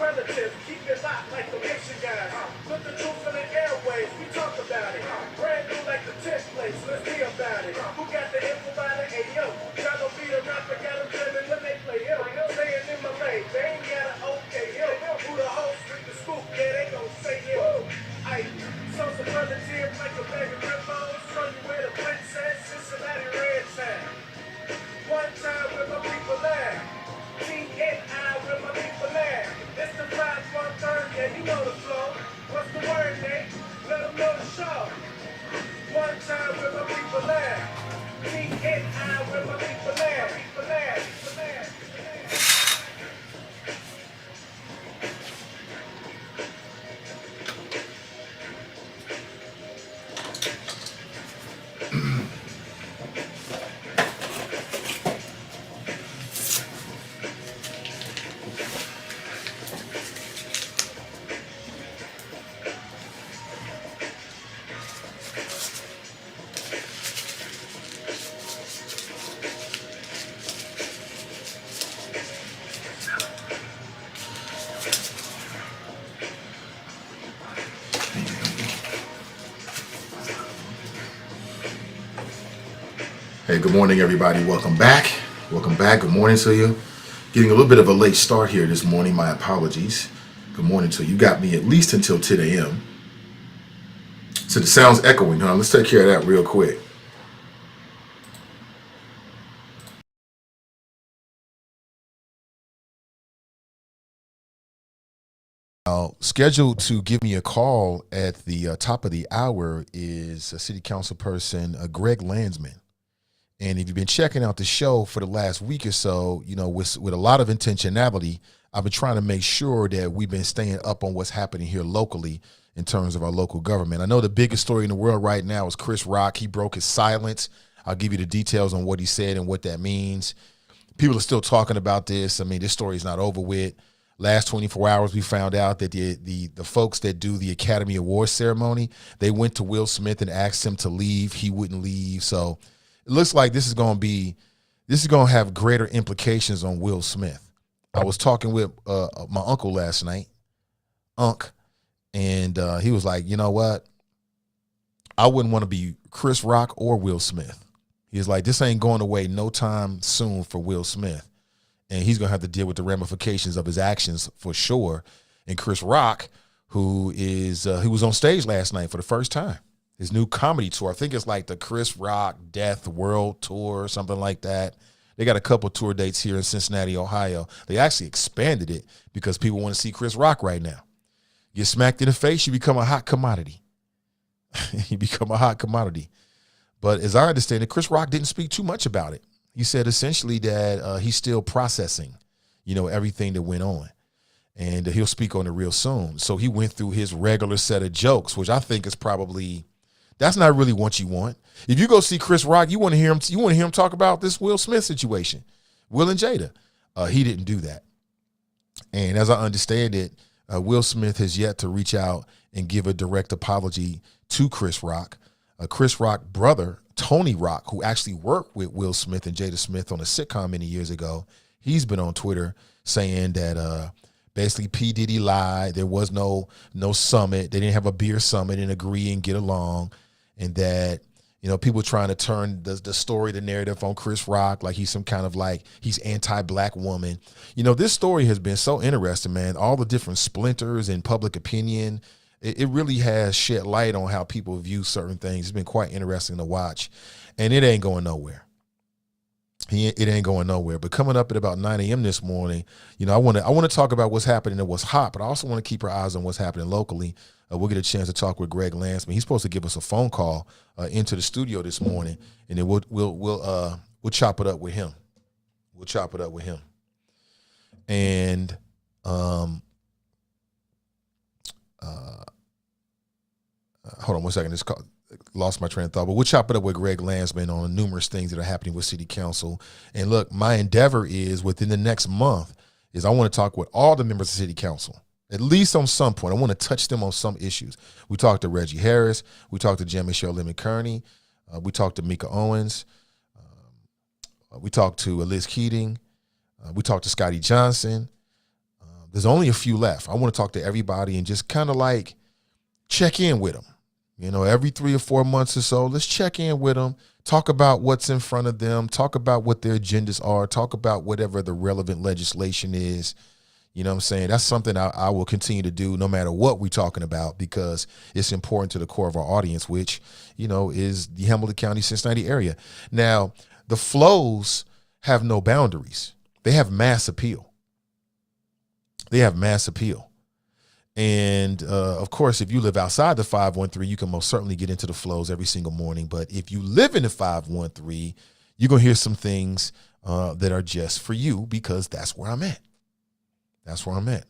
relatives, keep it locked like the mission guys. Put the truth in the airways, we talk about it. Brand new like the 10th place, let's be about it. Who got the info by the AO? Tryna be a rapper, got them dreaming when they play yo. Staying in my lane, they ain't got an okay yo. Who the host with the scoop, yeah, they gon' say yo. Aight, so superlative like a bag of ribbons. Show you where the princess, Cincinnati red tag. One time where my people at. T-N-I where my people at. It's the 5-1-3, yeah, you know the flow. What's the word, Nate? Let them know the show. One time where my people at. T-N-I where my people at. Hey, good morning, everybody. Welcome back. Welcome back. Good morning to you. Getting a little bit of a late start here this morning. My apologies. Good morning to you. You got me at least until 10 a.m. So the sound's echoing, huh? Let's take care of that real quick. Scheduled to give me a call at the top of the hour is a city council person, Greg Landsman. And if you've been checking out the show for the last week or so, you know, with a lot of intentionality, I've been trying to make sure that we've been staying up on what's happening here locally in terms of our local government. I know the biggest story in the world right now is Chris Rock. He broke his silence. I'll give you the details on what he said and what that means. People are still talking about this. I mean, this story is not over with. Last 24 hours, we found out that the folks that do the Academy Awards ceremony, they went to Will Smith and asked him to leave. He wouldn't leave. So it looks like this is going to have greater implications on Will Smith. I was talking with my uncle last night, and he was like, you know what? I wouldn't want to be Chris Rock or Will Smith. He's like, this ain't going away no time soon for Will Smith. And he's going to have to deal with the ramifications of his actions for sure. And Chris Rock, who was on stage last night for the first time, his new comedy tour. I think it's like the Chris Rock Death World Tour or something like that. They got a couple tour dates here in Cincinnati, Ohio. They actually expanded it because people want to see Chris Rock right now. Get smacked in the face, you become a hot commodity. You become a hot commodity. But as I understand it, Chris Rock didn't speak too much about it. He said essentially that he's still processing, you know, everything that went on. And he'll speak on it real soon. So he went through his regular set of jokes, which I think is probably, that's not really what you want. If you go see Chris Rock, you want to hear him talk about this Will Smith situation, Will and Jada. He didn't do that. And as I understand it, Will Smith has yet to reach out and give a direct apology to Chris Rock. Chris Rock's brother, Tony Rock, who actually worked with Will Smith and Jada Smith on a sitcom many years ago, he's been on Twitter saying that basically P. Diddy lied. There was no summit. They didn't have a beer summit and agree and get along. And that, you know, people trying to turn the story, the narrative on Chris Rock like he's some kind of like he's anti-black woman. You know, this story has been so interesting, man. All the different splinters in public opinion. It really has shed light on how people view certain things. It's been quite interesting to watch. And it ain't going nowhere. It ain't going nowhere. But coming up at about 9 a.m. this morning, you know, I want to talk about what's happening and what's hot, but I also want to keep our eyes on what's happening locally. We'll get a chance to talk with Greg Landsman. He's supposed to give us a phone call into the studio this morning, and then we'll chop it up with him. We'll chop it up with him. And hold on one second. Lost my train of thought, but we'll chop it up with Greg Landsman on numerous things that are happening with City Council. And look, my endeavor is within the next month is I want to talk with all the members of City Council, at least on some point. I want to touch them on some issues. We talked to Reggie Harris. We talked to Jen Michelle Lemon Kearney. We talked to Mika Owens. We talked to Liz Keating. We talked to Scotty Johnson. There's only a few left. I want to talk to everybody and just kind of like check in with them. You know, every 3 or 4 months or so, let's check in with them, talk about what's in front of them, talk about what their agendas are, talk about whatever the relevant legislation is. You know what I'm saying? That's something I will continue to do no matter what we're talking about, because it's important to the core of our audience, which, you know, is the Hamilton County, Cincinnati area. Now, the flows have no boundaries. They have mass appeal. They have mass appeal. And, of course, if you live outside the 513, you can most certainly get into the flows every single morning. But if you live in the 513, you're going to hear some things that are just for you, because that's where I'm at. That's where I'm at.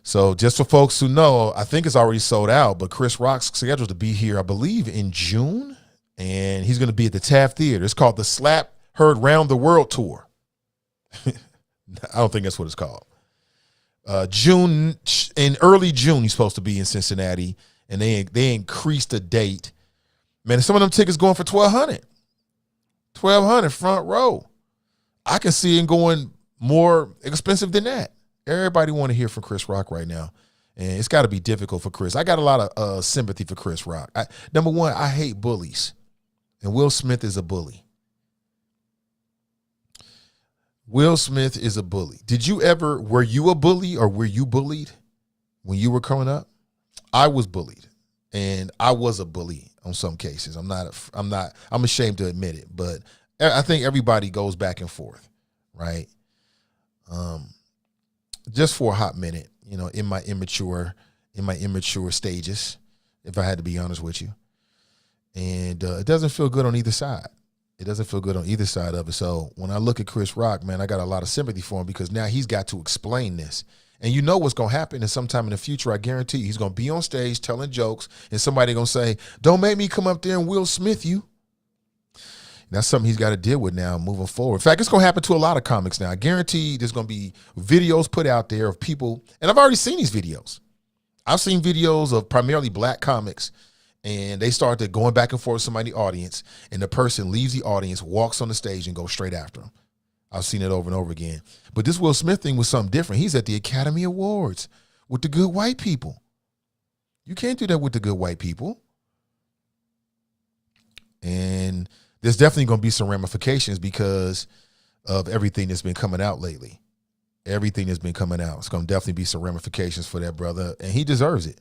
So just for folks who know, I think it's already sold out, but Chris Rock's scheduled to be here, I believe, in June. And he's going to be at the Taft Theater. It's called the Slap Heard Round the World Tour. I don't think that's what it's called. In early June, he's supposed to be in Cincinnati, and they increased the date. Man, some of them tickets going for $1,200 front row. I can see it going more expensive than that. Everybody want to hear from Chris Rock right now, and it's got to be difficult for Chris. I got a lot of sympathy for Chris Rock. Number one, I hate bullies, and Will Smith is a bully. Will Smith is a bully. Were you a bully, or were you bullied when you were growing up? I was bullied, and I was a bully on some cases. I'm ashamed to admit it, but I think everybody goes back and forth, right? Just for a hot minute, you know, in my immature stages, if I had to be honest with you. And it doesn't feel good on either side. It doesn't feel good on either side of it. So when I look at Chris Rock, man, I got a lot of sympathy for him, because now he's got to explain this. And you know what's going to happen, and sometime in the future, I guarantee you, he's going to be on stage telling jokes, and somebody going to say, don't make me come up there and Will Smith you. That's something he's got to deal with now moving forward. In fact, it's going to happen to a lot of comics now. I guarantee there's going to be videos put out there of people, and I've already seen these videos. I've seen videos of primarily black comics, and they start to going back and forth with somebody in the audience, and the person leaves the audience, walks on the stage, and goes straight after them. I've seen it over and over again. But this Will Smith thing was something different. He's at the Academy Awards with the good white people. You can't do that with the good white people. And there's definitely going to be some ramifications because of everything that's been coming out lately. Everything that's been coming out. It's going to definitely be some ramifications for that brother, and he deserves it.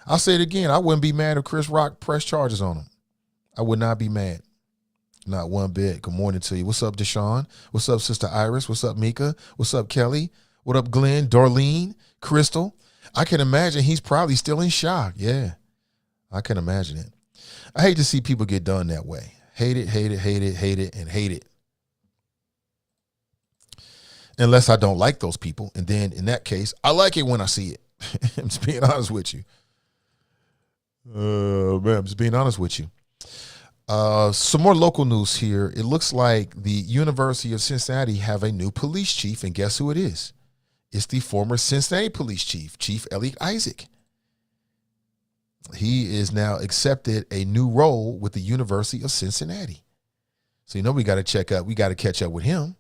I'll say it again. I wouldn't be mad if Chris Rock pressed charges on him. I would not be mad. Not one bit. Good morning to you. What's up, Deshaun? What's up, Sister Iris? What's up, Mika? What's up, Kelly? What up, Glenn, Darlene, Crystal? I can imagine he's probably still in shock. Yeah, I can imagine it. I hate to see people get done that way. Hate it, hate it, hate it, hate it, and hate it. Unless I don't like those people. And then in that case, I like it when I see it. I'm just being honest with you. Man, I'm just being honest with you. Some more local news here. It looks like the University of Cincinnati have a new police chief, and guess who it is? It's the former Cincinnati police chief, Chief Elliot Isaac. He is now accepted a new role with the University of Cincinnati. So you know we got to check up. We got to catch up with him.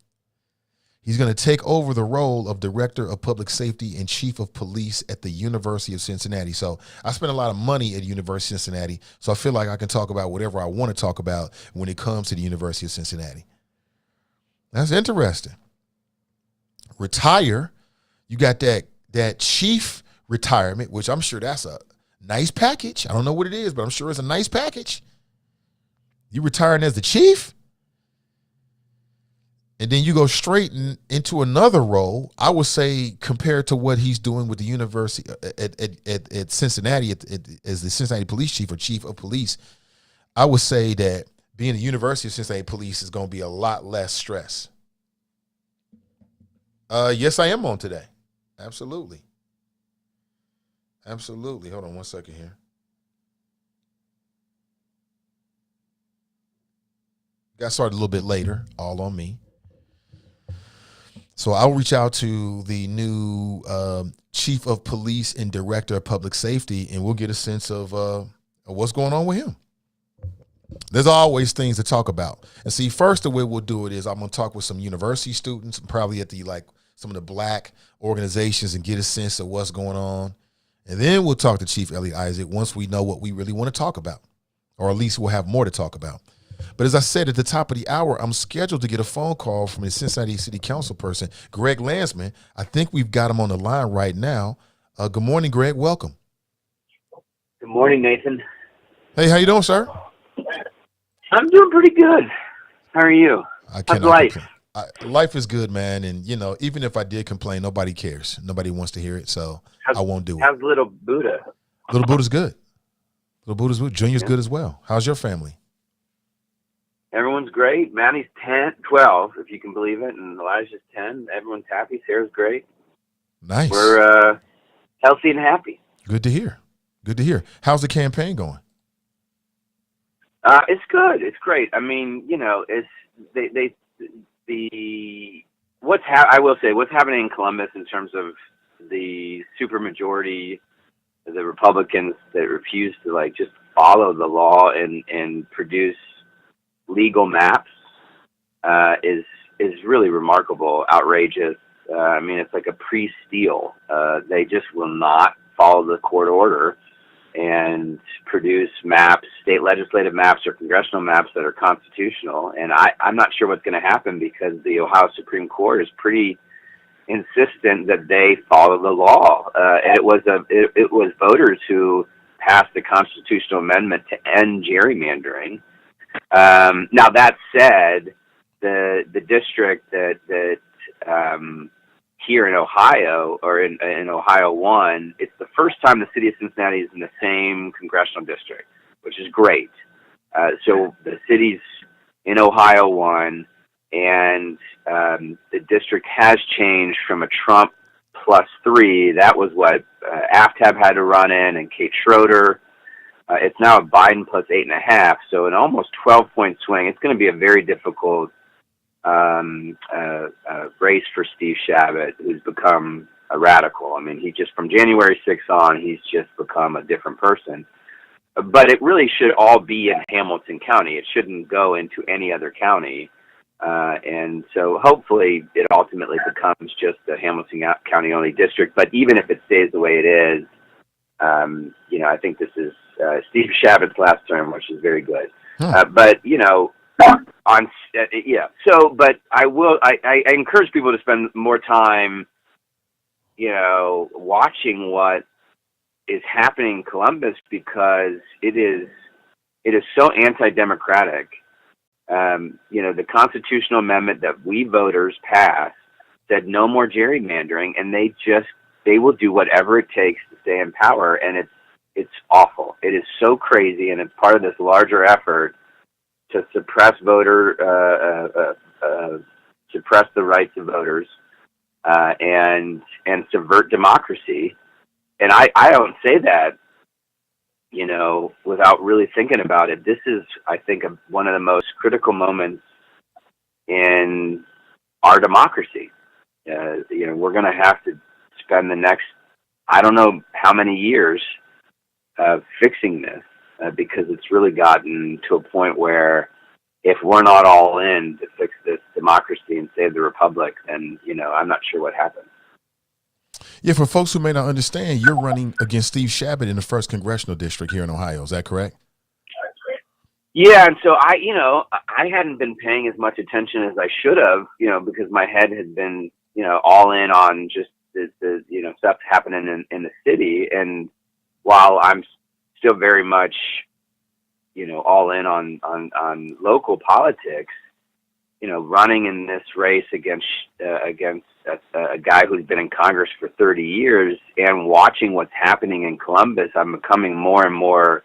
He's going to take over the role of Director of Public Safety and Chief of Police at the University of Cincinnati. So I spent a lot of money at the University of Cincinnati, so I feel like I can talk about whatever I want to talk about when it comes to the University of Cincinnati. That's interesting. Retire. You got that chief retirement, which I'm sure that's a nice package. I don't know what it is, but I'm sure it's a nice package. You retiring as the chief? And then you go straight into another role, I would say, compared to what he's doing with the university at Cincinnati as the Cincinnati police chief or chief of police, I would say that being the University of Cincinnati police is going to be a lot less stress. Yes, I am on today. Absolutely. Absolutely. Hold on one second here. Got started a little bit later, all on me. So I'll reach out to the new chief of police and director of public safety, and we'll get a sense of what's going on with him. There's always things to talk about. And see, first the way we'll do it is I'm going to talk with some university students, probably at the some of the black organizations and get a sense of what's going on. And then we'll talk to Chief Elliot Isaac once we know what we really want to talk about, or at least we'll have more to talk about. But as I said at the top of the hour, I'm scheduled to get a phone call from a Cincinnati City Council person, Greg Landsman. I think we've got him on the line right now. Good morning, Greg. Welcome. Good morning, Nathan. Hey, how you doing, sir? I'm doing pretty good. How are you? How's life? Life is good, man. And, you know, even if I did complain, nobody cares. Nobody wants to hear it, so I won't do it. How's little Buddha? Little Buddha's good. Little Buddha's good. Junior's good as well. How's your family? Everyone's great. Maddie's 12, if you can believe it, and Elijah's 10. Everyone's happy. Sarah's great. Nice. We're healthy and happy. Good to hear. Good to hear. How's the campaign going? It's good. It's great. I mean, you know, it's I will say what's happening in Columbus in terms of the supermajority, the Republicans that refuse to like just follow the law and produce legal maps is really remarkable, outrageous. I mean, it's like a pre-steal. They just will not follow the court order and produce maps, state legislative maps or congressional maps that are constitutional. And I'm not sure what's going to happen because the Ohio Supreme Court is pretty insistent that they follow the law. And it was voters who passed the constitutional amendment to end gerrymandering. Now that said, the district that here in Ohio, or in Ohio 1, it's the first time the city of Cincinnati is in the same congressional district, which is great. So the city's in Ohio 1, and the district has changed from a Trump +3. That was what Aftab had to run in, and Kate Schroeder. It's now a Biden +8.5, so an almost 12-point swing. It's going to be a very difficult race for Steve Chabot, who's become a radical. I mean, he just, from January 6th on, he's just become a different person. But it really should all be in Hamilton County. It shouldn't go into any other county. And so hopefully it ultimately becomes just a Hamilton County only district. But even if it stays the way it is, you know, I think this is Steve Chabot's last term, which is very good. But, you know, but I encourage people to spend more time, you know, watching what is happening in Columbus, because it is so anti-democratic. You know, the constitutional amendment that we voters passed said no more gerrymandering, and they will do whatever it takes to stay in power, and it's awful. It is so crazy, and it's part of this larger effort to suppress suppress the rights of voters, and subvert democracy. And I don't say that, you know, without really thinking about it. This is, I think, one of the most critical moments in our democracy. You know, we're going to have to spend the next, I don't know how many years, fixing this, because it's really gotten to a point where if we're not all in to fix this democracy and save the republic, then, you know, I'm not sure what happens. Yeah, for folks who may not understand, you're running against Steve Chabot in the 1st Congressional District here in Ohio. Is that correct? Yeah, and so I hadn't been paying as much attention as I should have, you know, because my head had been, you know, all in on just the you know, stuff happening in the city. And while I'm still very much, you know, all in on local politics, you know, running in this race against a guy who's been in Congress for 30 years and watching what's happening in Columbus, I'm becoming more and more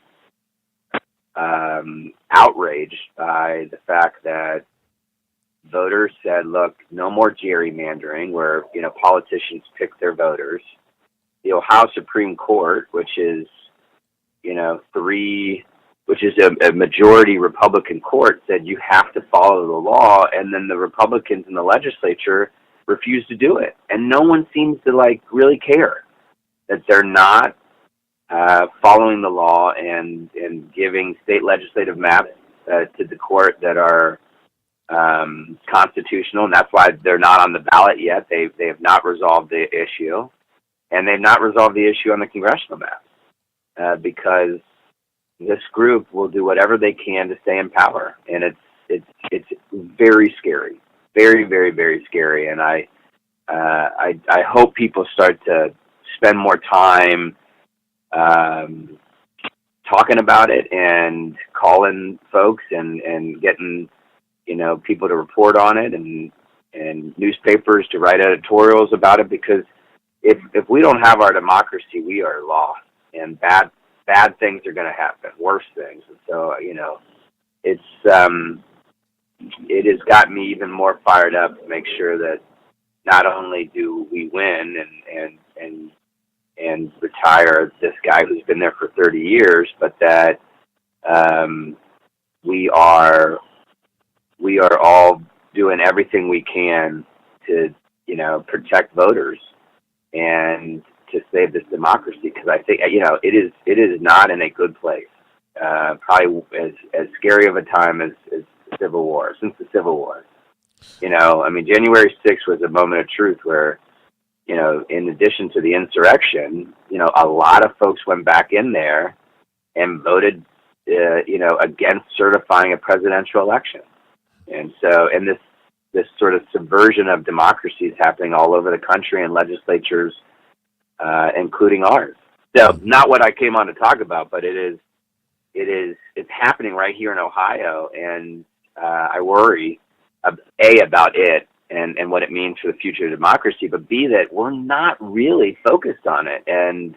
outraged by the fact that voters said, look, no more gerrymandering, where, you know, politicians pick their voters. The Ohio Supreme Court, which is, you know, a majority Republican court, said you have to follow the law, and then the Republicans in the legislature refused to do it. And no one seems to, like, really care that they're not following the law and giving state legislative maps to the court that are constitutional, and that's why they're not on the ballot yet. They have not resolved the issue, and they've not resolved the issue on the congressional map because this group will do whatever they can to stay in power, and it's very scary, very, very, very scary. And I hope people start to spend more time talking about it and calling folks and getting, people to report on it and newspapers to write editorials about it, because if we don't have our democracy, we are lost, and bad things are going to happen, worse things. And so, it has got me even more fired up to make sure that not only do we win and retire this guy who's been there for 30 years, but that we are all doing everything we can to, protect voters and to save this democracy. Because I think, it is not in a good place. Probably as scary of a time as the Civil War, since the Civil War. January 6th was a moment of truth where, in addition to the insurrection, a lot of folks went back in there and voted, against certifying a presidential election. And so, and this sort of subversion of democracy is happening all over the country in legislatures, including ours. So, not what I came on to talk about, but it's happening right here in Ohio, and I worry, A, about it and what it means for the future of democracy, but B, that we're not really focused on it. And,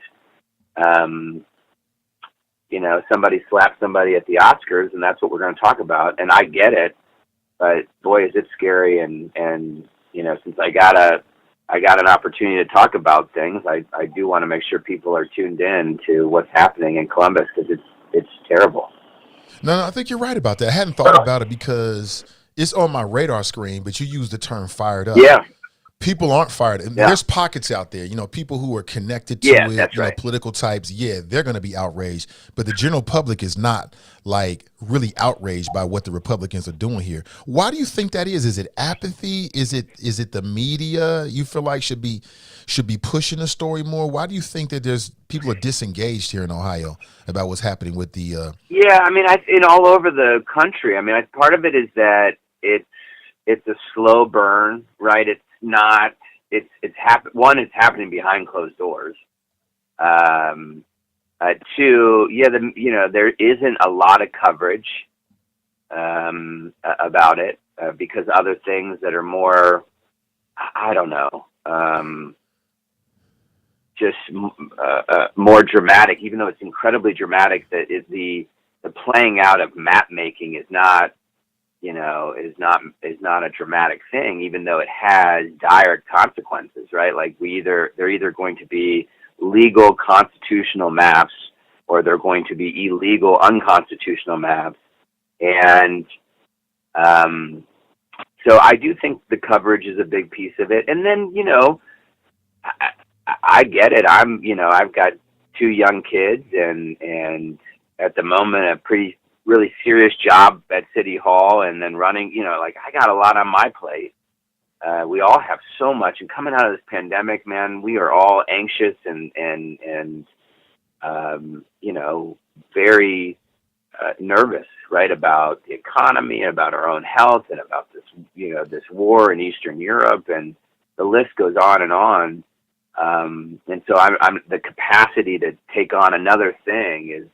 somebody slapped somebody at the Oscars, and that's what we're going to talk about. And I get it, but boy, is it scary. And since I got an opportunity to talk about things, I do want to make sure people are tuned in to what's happening in Columbus, because it's terrible. No, I think you're right about that. I hadn't thought about it because it's on my radar screen, but you use the term fired up. Yeah. People aren't fired. Yeah. There's pockets out there, people who are connected to it, that's right. Political types. Yeah, they're going to be outraged, but the general public is not really outraged by what the Republicans are doing here. Why do you think that is? Is it apathy? Is it the media you feel like should be pushing the story more? Why do you think that people are disengaged here in Ohio about what's happening with the? Yeah, in all over the country. Part of it is that it's a slow burn, right? It's not. It's happening behind closed doors. Two, there isn't a lot of coverage about it because other things that are more, I don't know, just more dramatic. Even though it's incredibly dramatic, that the playing out of map making is not a dramatic thing, even though it has dire consequences, right? Like they're either going to be legal constitutional maps or they're going to be illegal unconstitutional maps. And so I do think the coverage is a big piece of it. And then, I get it. I've got 2 young kids and at the moment a really serious job at City Hall, and then running, I got a lot on my plate. We all have so much, and coming out of this pandemic, man, we are all anxious and very nervous, right, about the economy, about our own health, and about this, this war in Eastern Europe, and the list goes on and on. And so I'm the capacity to take on another thing is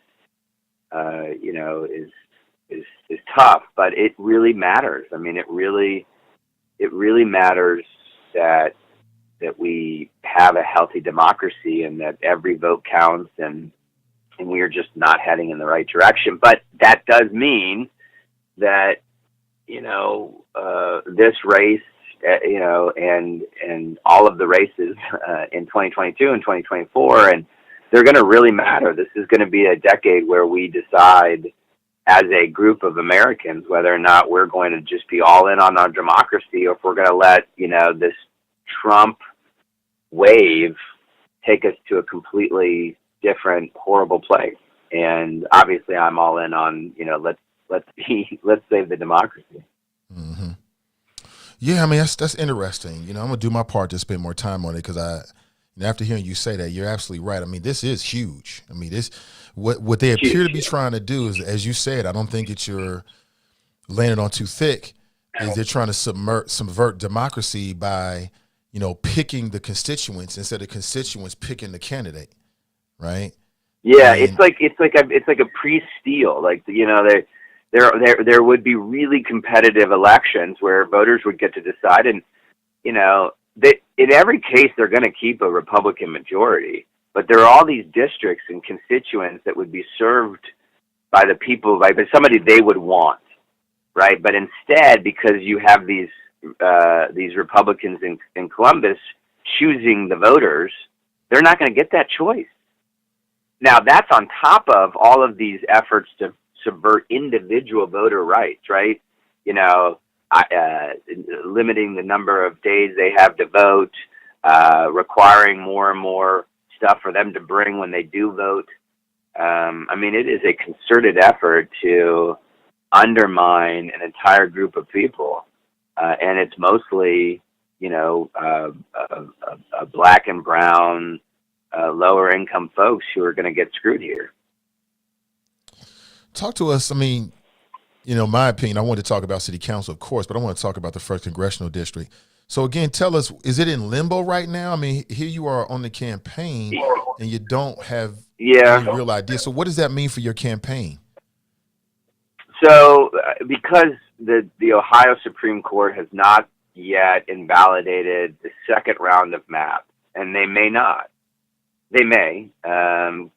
tough, but it really matters. It really matters that we have a healthy democracy and that every vote counts, and we are just not heading in the right direction. But that does mean that, this race, and all of the races in 2022 and 2024, and they're going to really matter. This is going to be a decade where we decide as a group of Americans whether or not we're going to just be all in on our democracy, or if we're going to let, this Trump wave take us to a completely different, horrible place. And obviously I'm all in on, let's save the democracy. Hmm. Yeah, I mean that's interesting. You know, I'm gonna do my part to spend more time on it because after hearing you say that, you're absolutely right. I mean, this is huge. I mean, this what they appear to Huge. be trying to do is, as you said, I don't think that you're laying it on too thick. Is they're trying to subvert democracy by picking the constituents instead of constituents picking the candidate, right? Yeah, And it's like a pre-steal. Like there would be really competitive elections where voters would get to decide, and in every case they're going to keep a Republican majority, but there are all these districts and constituents that would be served by the people, by somebody they would want, right? But instead, because you have these Republicans in Columbus choosing the voters, they're not going to get that choice. Now, that's on top of all of these efforts to subvert individual voter rights, right? Limiting the number of days they have to vote, requiring more and more stuff for them to bring when they do vote. I mean, it is a concerted effort to undermine an entire group of people, and it's mostly, black and brown, lower income folks who are going to get screwed here. talk to us. I mean, my opinion. I want to talk about city council, of course, but I want to talk about the first congressional district. So again, tell us, is it in limbo right now? I mean, here you are on the campaign, and you don't have Yeah. any real idea. So what does that mean for your campaign? So, because the Ohio Supreme Court has not yet invalidated the second round of maps, and they may not. They may,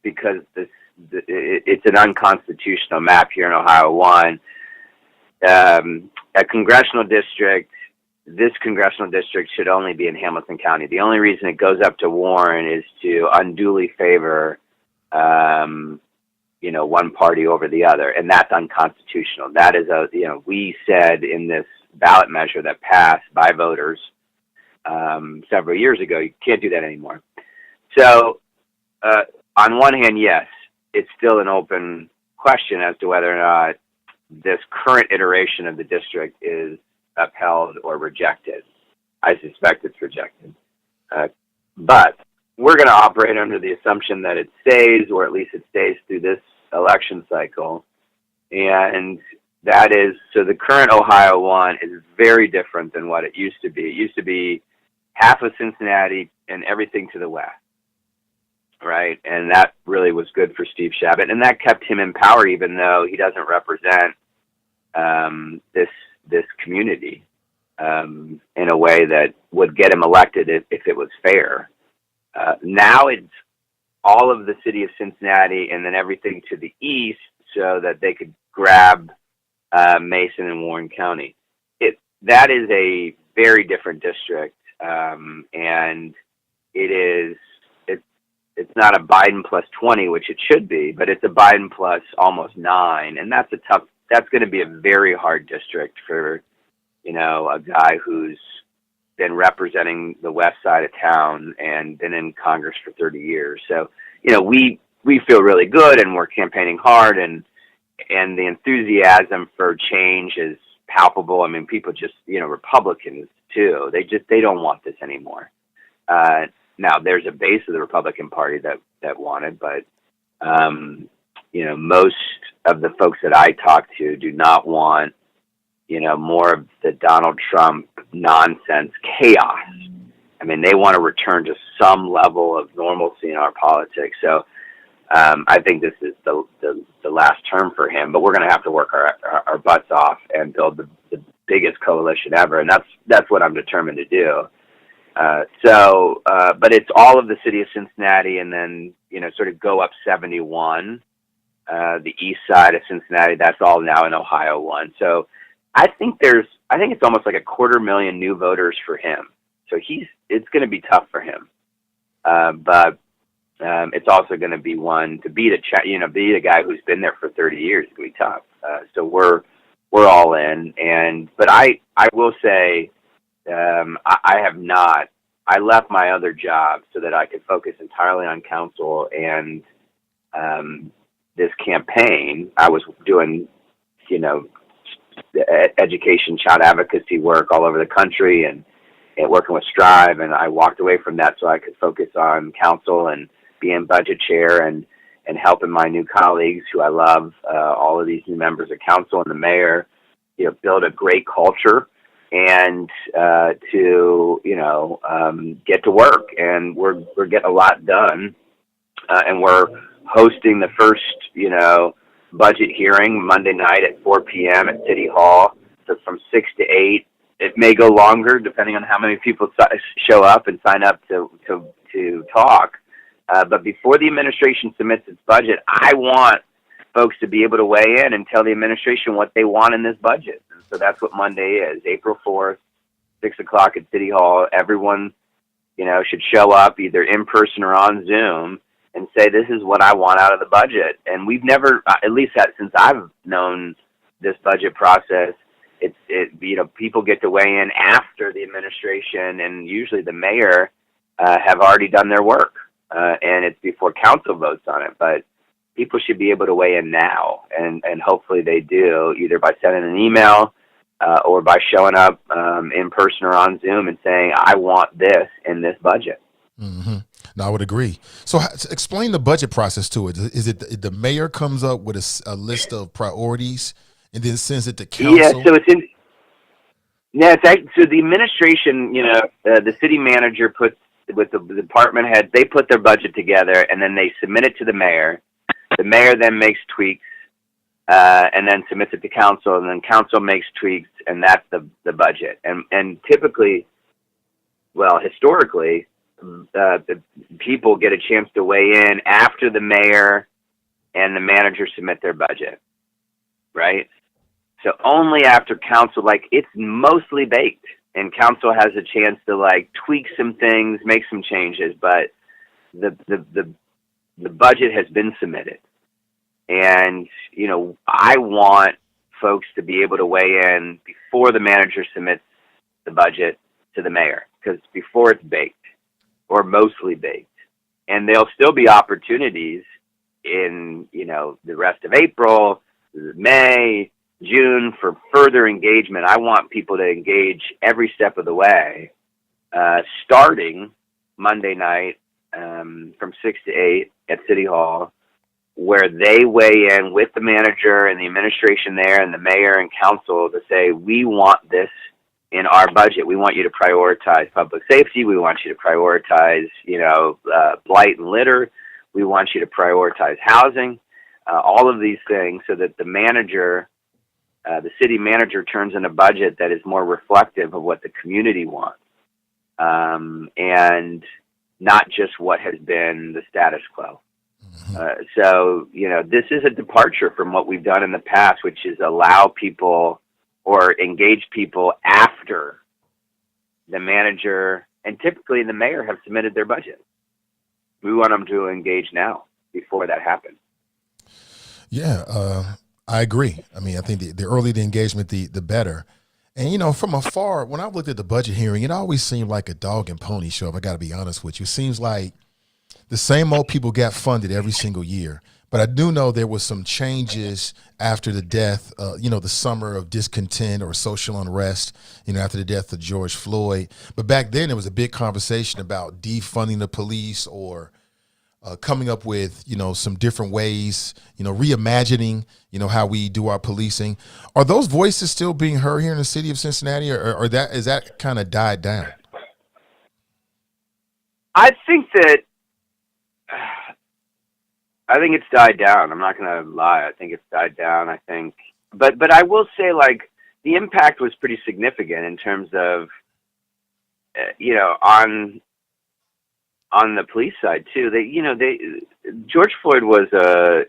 because it's an unconstitutional map here in Ohio 1. A congressional district, this congressional district should only be in Hamilton County. The only reason it goes up to Warren is to unduly favor, one party over the other, and that's unconstitutional. That is we said in this ballot measure that passed by voters several years ago, you can't do that anymore. So, on one hand, yes, it's still an open question as to whether or not this current iteration of the district is upheld or rejected. I suspect it's rejected. But we're going to operate under the assumption that it stays, or at least it stays through this election cycle. And that is, so the current Ohio 1 is very different than what it used to be. It used to be half of Cincinnati and everything to the west. Right, and that really was good for Steve Chabot, and that kept him in power, even though he doesn't represent this community in a way that would get him elected if it was fair. Now it's all of the city of Cincinnati and then everything to the east, so that they could grab Mason and Warren County. That is a very different district, and it's not a Biden plus 20, which it should be, but it's a Biden plus almost 9. And that's going to be a very hard district for, a guy who's been representing the west side of town and been in Congress for 30 years. So, we feel really good, and we're campaigning hard, and the enthusiasm for change is palpable. I mean, people just, Republicans too, they don't want this anymore. Now, there's a base of the Republican Party that wanted, but, most of the folks that I talk to do not want, more of the Donald Trump nonsense chaos. I mean, they want to return to some level of normalcy in our politics. So I think this is the last term for him, but we're going to have to work our butts off and build the biggest coalition ever, and that's what I'm determined to do. But it's all of the city of Cincinnati, and then, sort of go up 71, the east side of Cincinnati. That's all now in Ohio 1. So I think it's almost like 250,000 new voters for him. So it's going to be tough for him. But it's also going to be one to beat beat a guy who's been there for 30 years. It's going to be tough. So we're all in. But I will say, I left my other job so that I could focus entirely on council and this campaign. I was doing, education, child advocacy work all over the country, and working with Strive. And I walked away from that so I could focus on council and being budget chair and helping my new colleagues who I love, all of these new members of council and the mayor, build a great culture and to get to work. And we're getting a lot done, and we're hosting the first budget hearing Monday night at 4 p.m. at City Hall. So from 6 to 8. It may go longer depending on how many people show up and sign up to talk. But before the administration submits its budget, I want folks to be able to weigh in and tell the administration what they want in this budget. And so that's what Monday is, April 4th, 6 o'clock at City Hall. Everyone, should show up either in person or on Zoom and say, this is what I want out of the budget. And we've never, at least since I've known this budget process, people get to weigh in after the administration and usually the mayor have already done their work, and it's before council votes on it. But people should be able to weigh in now, and hopefully they do, either by sending an email or by showing up in person or on Zoom and saying, I want this in this budget. Mm-hmm. No, I would agree. So explain the budget process to it. Is it the mayor comes up with a list of priorities and then sends it to council? Yeah, so so the administration, the city manager puts, with the department heads, they put their budget together and then they submit it to the mayor. The mayor then makes tweaks and then submits it to council, and then council makes tweaks, and that's the budget. And typically, historically, people get a chance to weigh in after the mayor and the manager submit their budget, right? So only after council, it's mostly baked, and council has a chance to tweak some things, make some changes, but the budget has been submitted. And, I want folks to be able to weigh in before the manager submits the budget to the mayor, because before it's baked or mostly baked. And there'll still be opportunities in, the rest of April, May, June for further engagement. I want people to engage every step of the way, starting Monday night from 6 to 8 at City Hall, where they weigh in with the manager and the administration there and the mayor and council to say, we want this in our budget. We want you to prioritize public safety. We want you to prioritize, blight and litter. We want you to prioritize housing, all of these things, so that the manager, the city manager, turns in a budget that is more reflective of what the community wants, and not just what has been the status quo. So, this is a departure from what we've done in the past, which is allow people or engage people after the manager and typically the mayor have submitted their budget. We want them to engage now before that happens. Yeah, I agree. I mean, I think the earlier the engagement, the better. And, from afar, when I looked at the budget hearing, it always seemed like a dog and pony show, if I got to be honest with you. It seems like the same old people got funded every single year. But I do know there was some changes after the death, the summer of discontent or social unrest, after the death of George Floyd. But back then there was a big conversation about defunding the police or coming up with, some different ways, reimagining, how we do our policing. Are those voices still being heard here in the city of Cincinnati, or is that kind of died down? I think it's died down. I'm not going to lie. I think it's died down. But I will say, the impact was pretty significant in terms of, on the police side too. George Floyd was the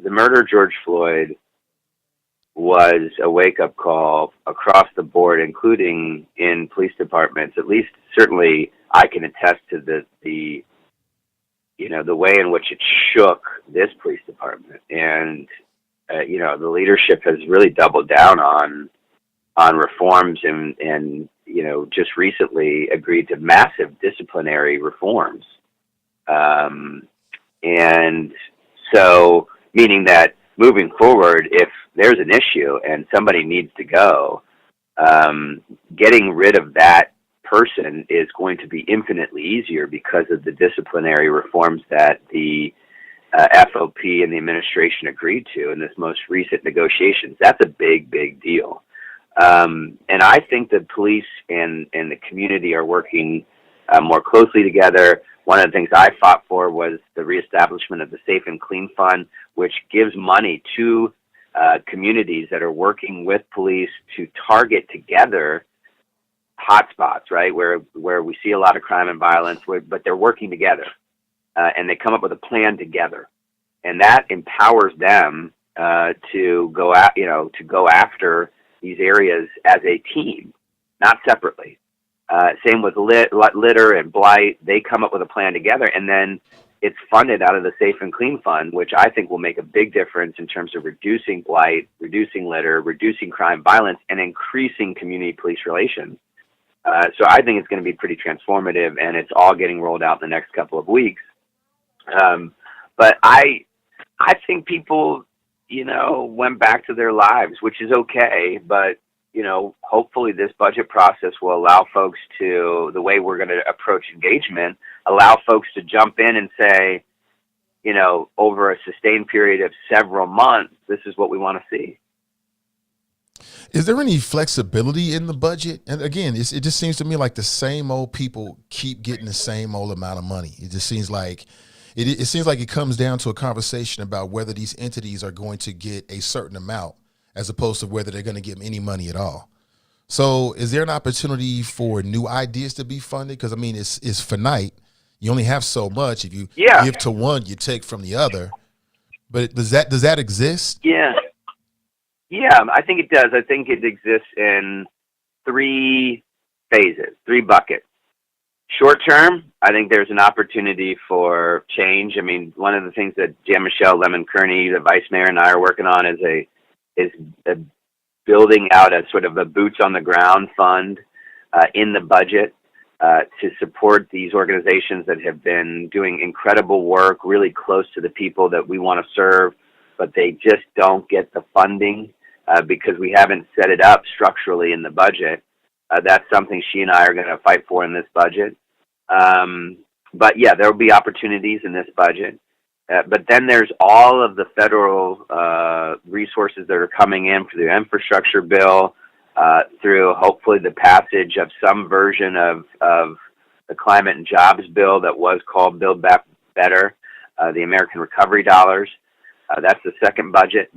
murder of George Floyd was a wake up call across the board, including in police departments. At least, certainly, I can attest to the way in which it shook this police department. And, the leadership has really doubled down on reforms and just recently agreed to massive disciplinary reforms. And so, meaning that moving forward, if there's an issue and somebody needs to go, getting rid of that person is going to be infinitely easier because of the disciplinary reforms that the FOP and the administration agreed to in this most recent negotiations. That's a big, big deal. And I think the police and the community are working more closely together. One of the things I fought for was the reestablishment of the Safe and Clean Fund, which gives money to communities that are working with police to target together hotspots, right, where we see a lot of crime and violence, but they're working together, and they come up with a plan together, and that empowers them to go after these areas as a team, not separately. Same with litter and blight. They come up with a plan together, and then it's funded out of the Safe and Clean Fund, which I think will make a big difference in terms of reducing blight, reducing litter, reducing crime, violence, and increasing community police relations. So I think it's going to be pretty transformative, and it's all getting rolled out in the next couple of weeks. But I think people, went back to their lives, which is okay, but hopefully this budget process will allow folks to, the way we're going to approach engagement, allow folks to jump in and say, over a sustained period of several months, this is what we want to see. Is there any flexibility in the budget? And again, it just seems to me like the same old people keep getting the same old amount of money. It just seems like it seems like it comes down to a conversation about whether these entities are going to get a certain amount as opposed to whether they're going to get any money at all. So is there an opportunity for new ideas to be funded? Because, I mean, it's finite. You only have so much. If you give to one, you take from the other. But does that exist? Yeah, I think it does. I think it exists in 3 phases, 3 buckets. Short term, I think there's an opportunity for change. I mean, one of the things that Jan-Michelle Lemon-Kearney, the vice mayor, and I are working on is building out a sort of a boots on the ground fund in the budget to support these organizations that have been doing incredible work, really close to the people that we want to serve, but they just don't get the funding because we haven't set it up structurally in the budget. That's something she and I are going to fight for in this budget. But yeah, there will be opportunities in this budget. But then there's all of the federal resources that are coming in for the infrastructure bill, through hopefully the passage of some version of the climate and jobs bill that was called Build Back Better, the American Recovery Dollars. That's the second bucket.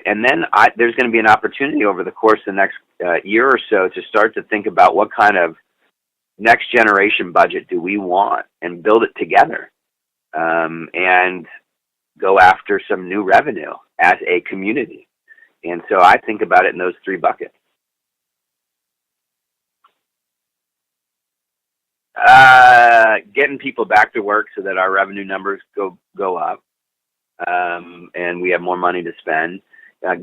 And then there's going to be an opportunity over the course of the next year or so to start to think about what kind of next generation budget do we want and build it together. And go after some new revenue as a community. And so I think about it in those 3 buckets. Getting people back to work so that our revenue numbers go up, and we have more money to spend.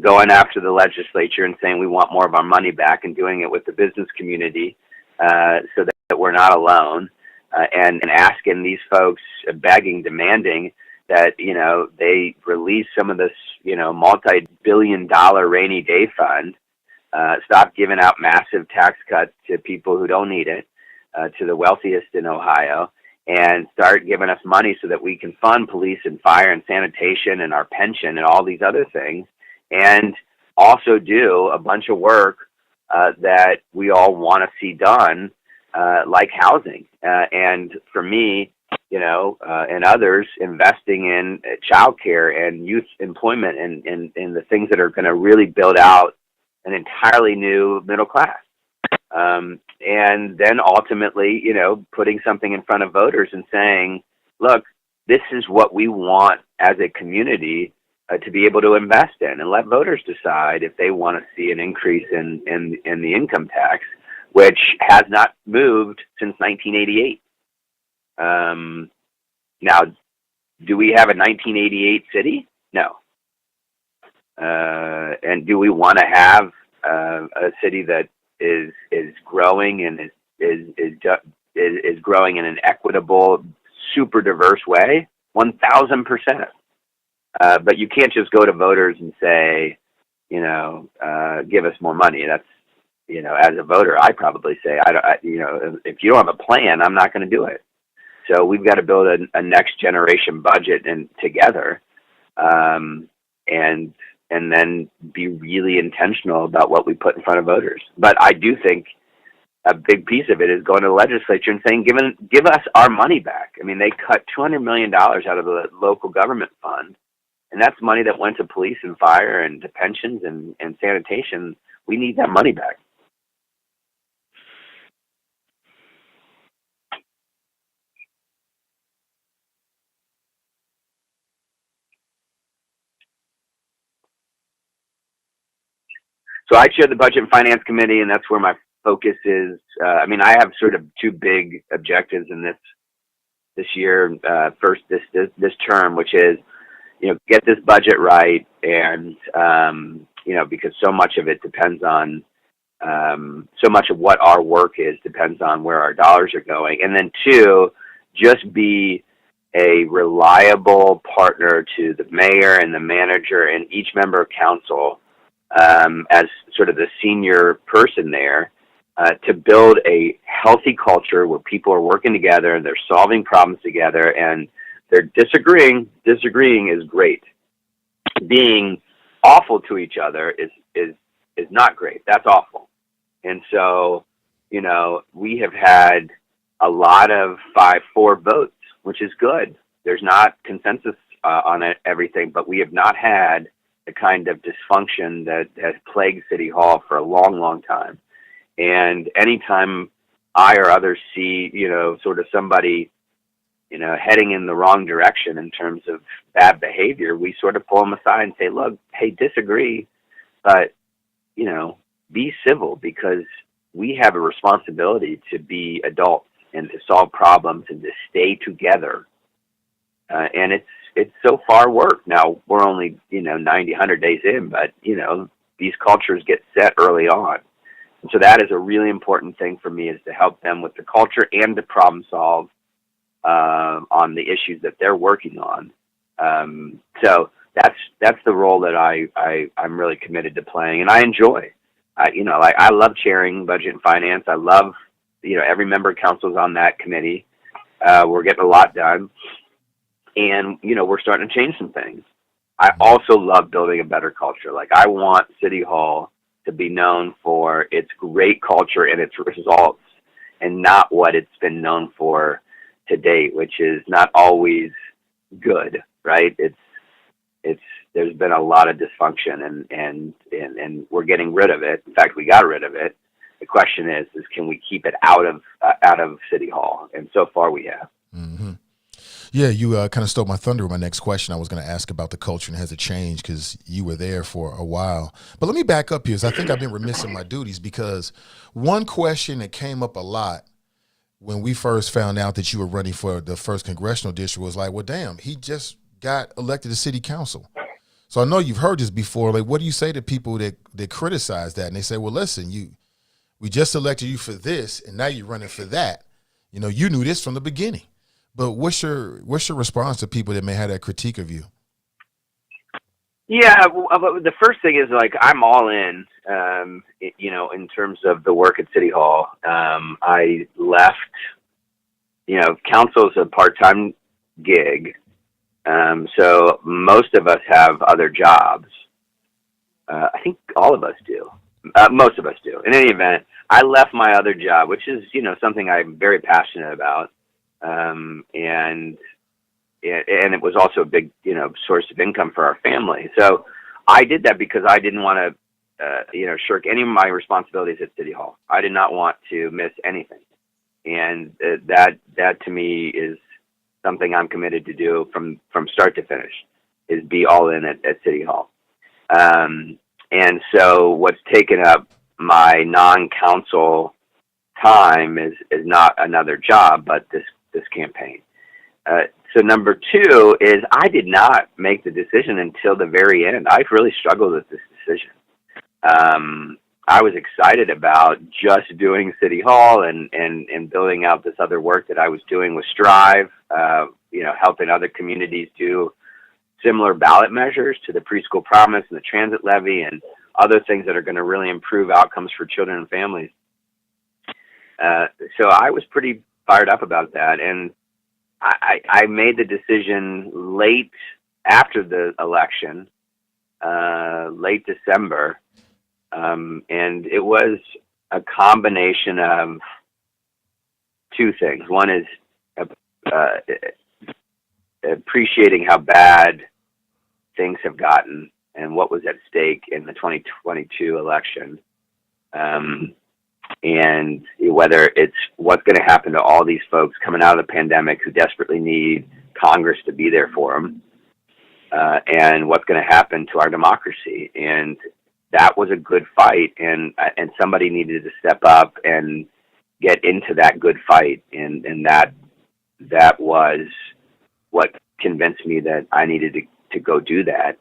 Going after the legislature and saying we want more of our money back, and doing it with the business community so that we're not alone. And asking these folks, begging, demanding that, they release some of this, multi-billion-dollar rainy day fund, stop giving out massive tax cuts to people who don't need it, to the wealthiest in Ohio, and start giving us money so that we can fund police and fire and sanitation and our pension and all these other things, and also do a bunch of work that we all want to see done, like housing. And for me, and others, investing in childcare and youth employment and the things that are going to really build out an entirely new middle class. And then ultimately, putting something in front of voters and saying, look, this is what we want as a community to be able to invest in, and let voters decide if they want to see an increase in the income tax, which has not moved since 1988. Now, do we have a 1988 city? No. And do we want to have a city that is growing and is growing in an equitable, super diverse way? 1,000%. But you can't just go to voters and say, give us more money. That's, as a voter, I probably say, if you don't have a plan, I'm not going to do it. So we've got to build a next generation budget and together, and then be really intentional about what we put in front of voters. But I do think a big piece of it is going to the legislature and saying, give us our money back. I mean, they cut $200 million out of the local government fund, and that's money that went to police and fire and to pensions and sanitation. We need that money back. So I chair the Budget and Finance Committee, and that's where my focus is. I have sort of two big objectives in this year. First, this term, which is, get this budget right, and because so much of it depends on, so much of what our work is depends on where our dollars are going. And then two, just be a reliable partner to the mayor and the manager and each member of council, as sort of the senior person there, to build a healthy culture where people are working together and they're solving problems together and they're disagreeing. Disagreeing is great. Being awful to each other is not great. That's awful. And so, we have had a lot of 5-4 votes, which is good. There's not consensus on everything, but we have not had the kind of dysfunction that has plagued City Hall for a long, long time. And anytime I or others see, sort of somebody, heading in the wrong direction in terms of bad behavior, we sort of pull them aside and say, look, hey, disagree, but, be civil, because we have a responsibility to be adults and to solve problems and to stay together. And it's so far worked. Now, we're only, 90, 100 days in, but, these cultures get set early on. And so that is a really important thing for me, is to help them with the culture and to problem solve on the issues that they're working on. So that's the role that I'm really committed to playing, and I enjoy. I love chairing Budget and Finance. I love, every member of council is on that committee. We're getting a lot done, and we're starting to change some things. I also love building a better culture. Like, I want City Hall to be known for its great culture and its results, and not what it's been known for to date, which is not always good, right? There's been a lot of dysfunction, and we're getting rid of it. In fact, we got rid of it. The question is can we keep it out of City Hall? And so far we have. Mm-hmm. Yeah, you kind of stole my thunder with my next question. I was going to ask about the culture and has it changed, because you were there for a while. But let me back up here, because I think I've been remiss in my duties, because one question that came up a lot when we first found out that you were running for the 1st Congressional District was like, well, damn, he just got elected to City Council. So I know you've heard this before. Like, what do you say to people that criticize that? And they say, well, listen, we just elected you for this, and now you're running for that. You knew this from the beginning. But what's your response to people that may have that critique of you? Yeah, the first thing is, like, I'm all in, in terms of the work at City Hall. I left, council is a part-time gig. So most of us have other jobs. I think all of us do. Most of us do. In any event, I left my other job, which is, something I'm very passionate about. And it was also a big, source of income for our family. So I did that because I didn't want to, shirk any of my responsibilities at City Hall. I did not want to miss anything. And that to me is something I'm committed to do from start to finish, is be all in at City Hall. And so what's taken up my non-council time is not another job, but this campaign. So number two is, I did not make the decision until the very end. I've really struggled with this decision. I was excited about just doing City Hall and building out this other work that I was doing with Strive, helping other communities do similar ballot measures to the preschool promise and the transit levy and other things that are going to really improve outcomes for children and families. So I was pretty fired up about that. And I made the decision late after the election, late December. And it was a combination of two things. One is appreciating how bad things have gotten and what was at stake in the 2022 election. And whether it's what's going to happen to all these folks coming out of the pandemic who desperately need Congress to be there for them, and what's going to happen to our democracy. And that was a good fight, and somebody needed to step up and get into that good fight, and that was what convinced me that I needed to go do that,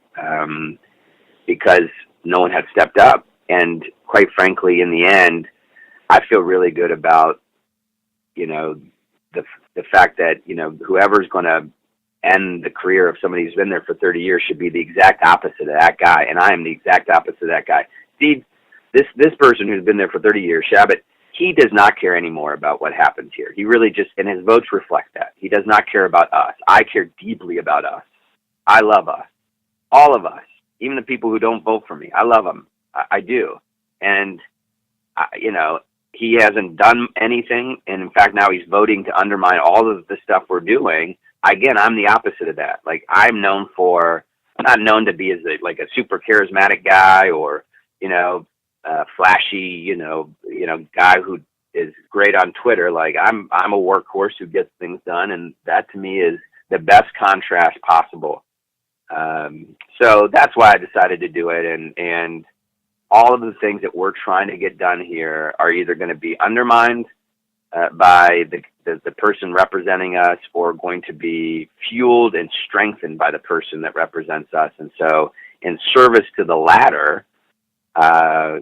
because no one had stepped up. And quite frankly, in the end, I feel really good about, the fact that, whoever's going to end the career of somebody who's been there for 30 years should be the exact opposite of that guy. And I am the exact opposite of that guy. Steve, this person who's been there for 30 years, Shabbat, he does not care anymore about what happens here. He really just, and his votes reflect that. He does not care about us. I care deeply about us. I love us. All of us. Even the people who don't vote for me. I love them. I do. And, he hasn't done anything. And in fact, now he's voting to undermine all of the stuff we're doing. Again, I'm the opposite of that. Like, I'm not known to be as a super charismatic guy or, flashy, guy who is great on Twitter. Like, I'm a workhorse who gets things done. And that to me is the best contrast possible. So that's why I decided to do it. And all of the things that we're trying to get done here are either going to be undermined by the person representing us, or going to be fueled and strengthened by the person that represents us. And so in service to the latter, I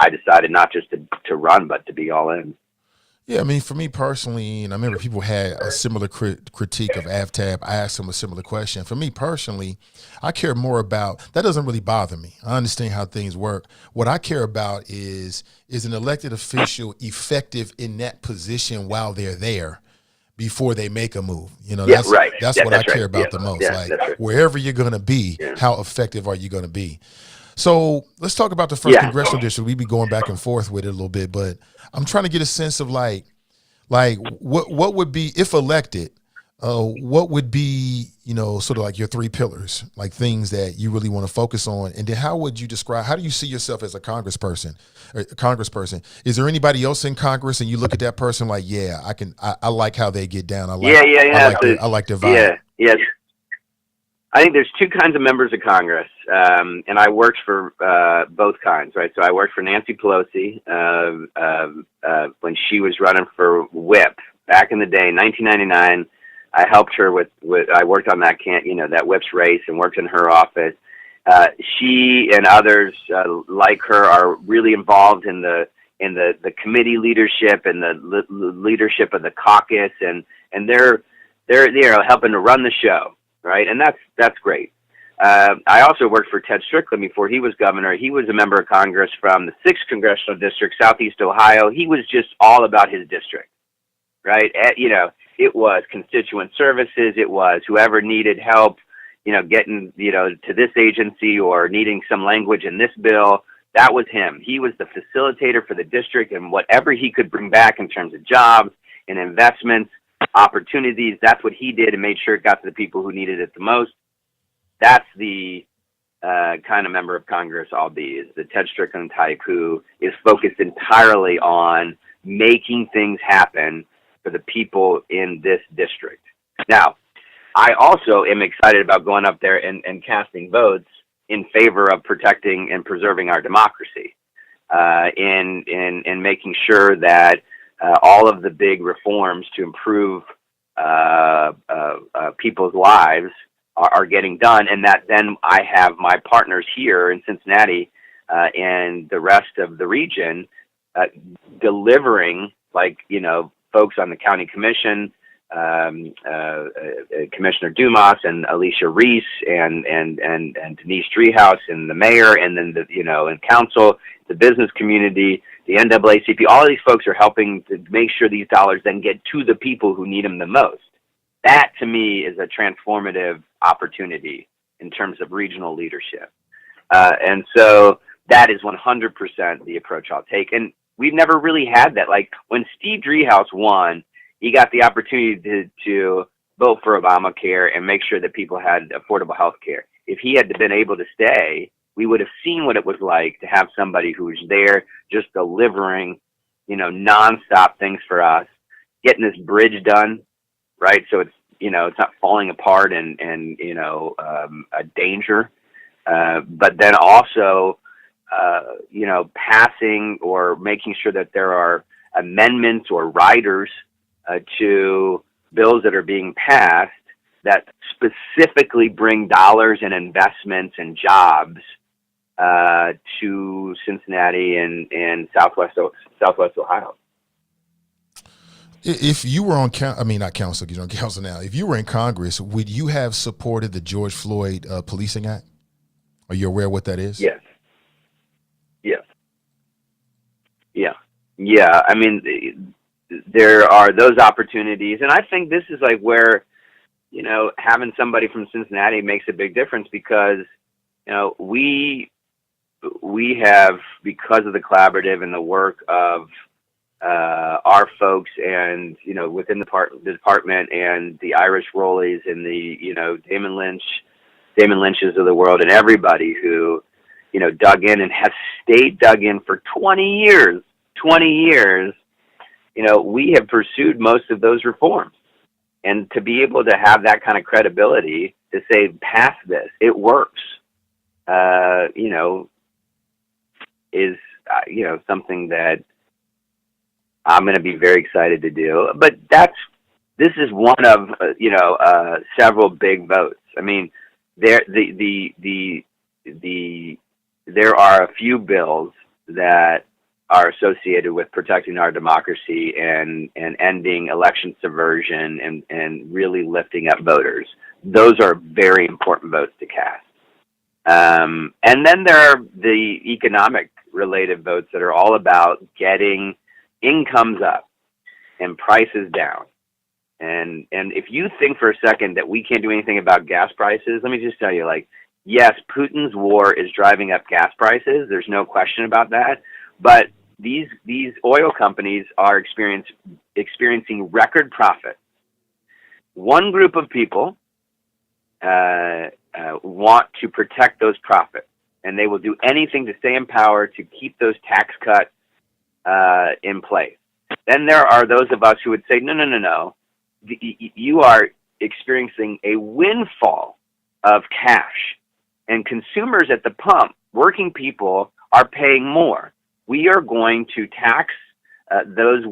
decided not just to run, but to be all in. Yeah, I mean, for me personally, and I remember people had a similar critique of AFTAB. I asked them a similar question. For me personally, I care more about, that doesn't really bother me. I understand how things work. What I care about is an elected official effective in that position while they're there before they make a move. That's what I care about the most. Wherever you're going to be, how effective are you going to be? So let's talk about the first congressional district. We be going back and forth with it a little bit, but I'm trying to get a sense of like what would be, if elected, what would be, sort of like your three pillars, like things that you really want to focus on. And then how would you describe, how do you see yourself as a congressperson? Is there anybody else in Congress and you look at that person like, I like how they get down. I like their vibe. Yeah. I think there's two kinds of members of Congress, and I worked for both kinds, right? So I worked for Nancy Pelosi when she was running for whip back in the day, 1999. I helped her with I worked on that that whip's race and worked in her office. She and others like her are really involved in the committee leadership and the leadership of the caucus, and they're helping to run the show. Right. And that's great. I also worked for Ted Strickland before he was governor. He was a member of Congress from the 6th Congressional District, Southeast Ohio. He was just all about his district. Right. It was constituent services. It was whoever needed help, getting, to this agency or needing some language in this bill. That was him. He was the facilitator for the district, and whatever he could bring back in terms of jobs and investments, opportunities, that's what he did and made sure it got to the people who needed it the most. That's the kind of member of Congress I'll be, is the Ted Strickland type who is focused entirely on making things happen for the people in this district. Now, I also am excited about going up there and casting votes in favor of protecting and preserving our democracy, in making sure that all of the big reforms to improve people's lives are getting done, and that then I have my partners here in Cincinnati and the rest of the region delivering, folks on the county commission, Commissioner Dumas and Alicia Reese and Denise Driehaus and the mayor, and then and council, the business community, the NAACP. All of these folks are helping to make sure these dollars then get to the people who need them the most. That to me is a transformative opportunity in terms of regional leadership, and so that is 100% the approach I'll take. And we've never really had that. Like when Steve Driehaus won, he got the opportunity to vote for Obamacare and make sure that people had affordable health care. If he had been able to stay, we would have seen what it was like to have somebody who was there just delivering, nonstop things for us, getting this bridge done, right? So it's, it's not falling apart and a danger. But then also, passing or making sure that there are amendments or riders to bills that are being passed that specifically bring dollars and investments and jobs to Cincinnati and Southwest Ohio. If you were on, not council, you're on council now. If you were in Congress, would you have supported the George Floyd Policing Act? Are you aware of what that is? Yes. Yeah. I mean, there are those opportunities, and I think this is like where, having somebody from Cincinnati makes a big difference, because, we have, because of the collaborative and the work of our folks and, within the department and the Irish Rollies and the, Damon Lynch's of the world and everybody who, dug in and has stayed dug in for 20 years, we have pursued most of those reforms. And to be able to have that kind of credibility to say, pass this, it works, is, something that I'm going to be very excited to do. But this is one of, several big votes. I mean, there are a few bills that are associated with protecting our democracy and ending election subversion and really lifting up voters. Those are very important votes to cast. And then there are the economic related votes that are all about getting incomes up and prices down. And if you think for a second that we can't do anything about gas prices, let me just tell you, yes, Putin's war is driving up gas prices. There's no question about that. But these oil companies are experiencing record profit. One group of people want to protect those profits, and they will do anything to stay in power to keep those tax cuts in place. Then there are those of us who would say, no. You are experiencing a windfall of cash, and consumers at the pump, working people, are paying more. We are going to tax those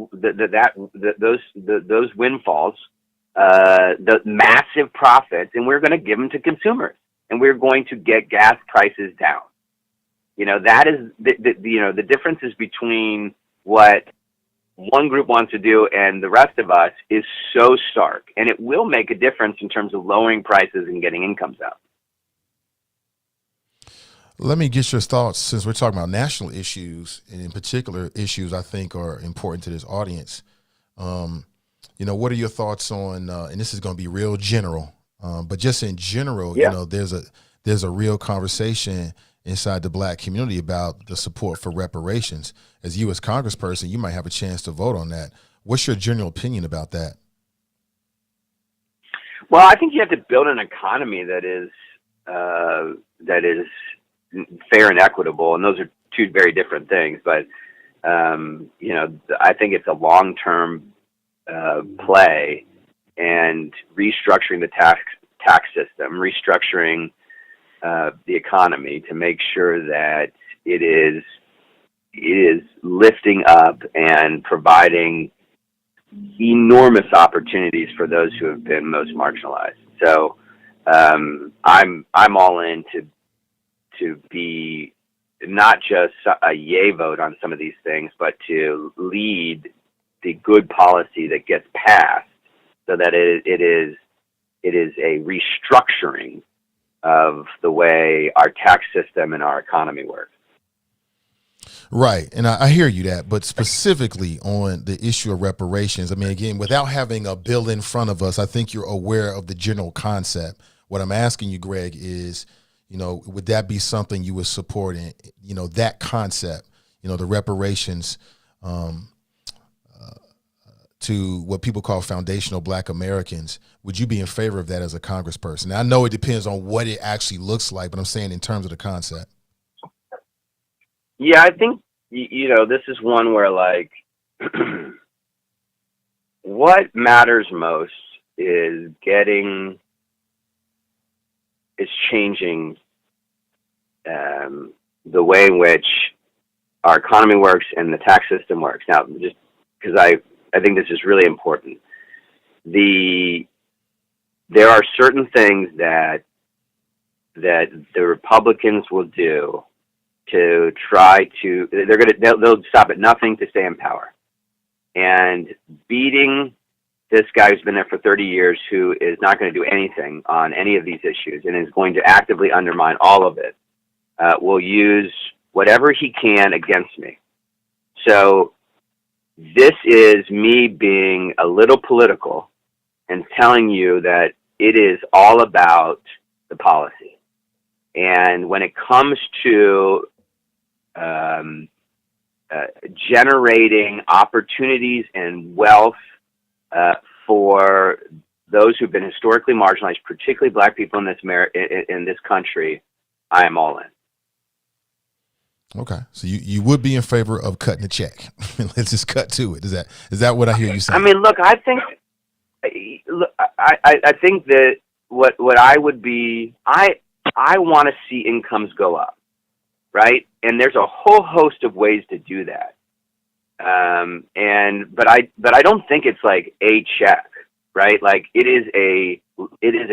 windfalls, the massive profits, and we're going to give them to consumers, and we're going to get gas prices down. That is the differences between what one group wants to do and the rest of us is so stark, and it will make a difference in terms of lowering prices and getting incomes out. Let me get your thoughts, since we're talking about national issues, and in particular issues I think are important to this audience. What are your thoughts on, and this is going to be real general, but just in general, there's a real conversation inside the Black community about the support for reparations. As you as congressperson, you might have a chance to vote on that. What's your general opinion about that? Well, I think you have to build an economy that is fair and equitable, and those are two very different things. But I think it's a long-term play, and restructuring the tax system, restructuring the economy to make sure that it is lifting up and providing enormous opportunities for those who have been most marginalized. So I'm all in to be not just a yay vote on some of these things, but to lead the good policy that gets passed so that it is a restructuring of the way our tax system and our economy works. Right. And I hear you that, but specifically on the issue of reparations, I mean, again, without having a bill in front of us, I think you're aware of the general concept. What I'm asking you, Greg, is, would that be something you would support in, that concept, the reparations to what people call foundational Black Americans? Would you be in favor of that as a congressperson? Now, I know it depends on what it actually looks like, but I'm saying in terms of the concept. Yeah, I think, this is one where, like, what matters most is changing the way in which our economy works and the tax system works. Now, just because I think this is really important. There are certain things that the Republicans will do to try to, they'll stop at nothing to stay in power. And beating this guy who's been there for 30 years, who is not going to do anything on any of these issues and is going to actively undermine all of it, will use whatever he can against me. So this is me being a little political and telling you that it is all about the policy. And when it comes to generating opportunities and wealth for those who've been historically marginalized, particularly Black people in this country, I am all in. Okay, so you would be in favor of cutting the check. Let's just cut to it. Is that what I hear you saying? I mean, look, I think that what I would be, I want to see incomes go up, right? And there's a whole host of ways to do that. But I don't think it's like a check, right? Like it is a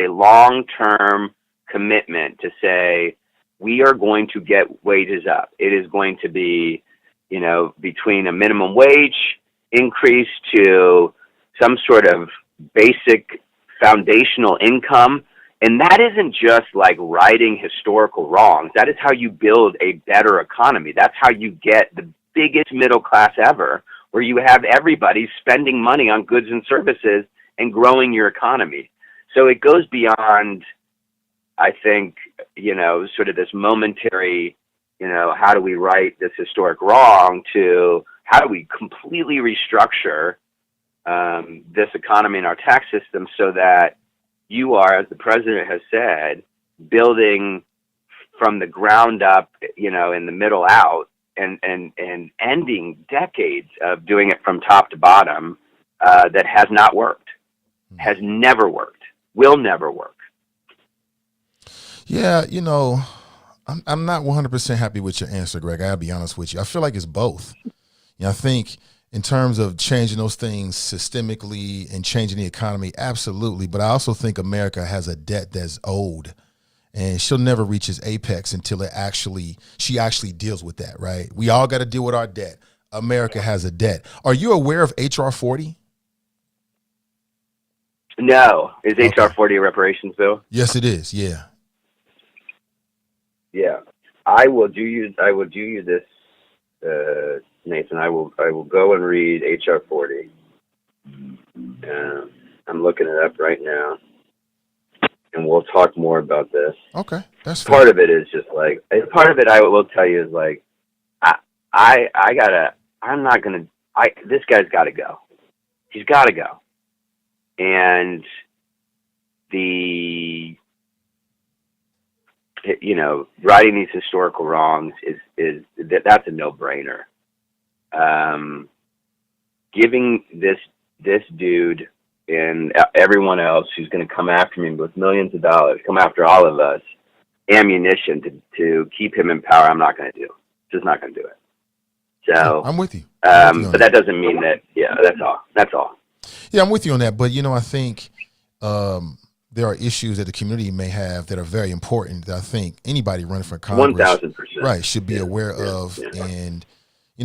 long-term commitment to say, we are going to get wages up. It is going to be, between a minimum wage increase to some sort of basic foundational income. And that isn't just like righting historical wrongs. That is how you build a better economy. That's how you get the biggest middle class ever, where you have everybody spending money on goods and services and growing your economy. So it goes beyond, I think, sort of this momentary, how do we right this historic wrong, to how do we completely restructure this economy and our tax system so that you are, as the president has said, building from the ground up, in the middle out, and ending decades of doing it from top to bottom that has not worked, has never worked, will never work. Yeah, I'm not 100% happy with your answer, Greg. I gotta be honest with you. I feel like it's both. I think in terms of changing those things systemically and changing the economy, absolutely. But I also think America has a debt that's owed, and she'll never reach its apex until she actually deals with that, right? We all got to deal with our debt. America has a debt. Are you aware of H.R. 40? No. Is H.R. 40 a reparations bill? Yes, it is. Yeah. Yeah. I will do you this, Nathan. I will go and read H.R. 40. I'm looking it up right now, and we'll talk more about this. Okay, that's part fair. of it is just like, part of it I will tell you is like, this guy's got to go. He's got to go. And righting these historical wrongs that's a no-brainer. Giving this dude and everyone else who's going to come after me with millions of dollars, come after all of us, ammunition to keep him in power, I'm not going to do. Just not going to do it. So I'm with you. But that doesn't mean that. Yeah, that's all. Yeah, I'm with you on that. But I think there are issues that the community may have that are very important that I think anybody running for Congress 1,000%. right should be aware of. And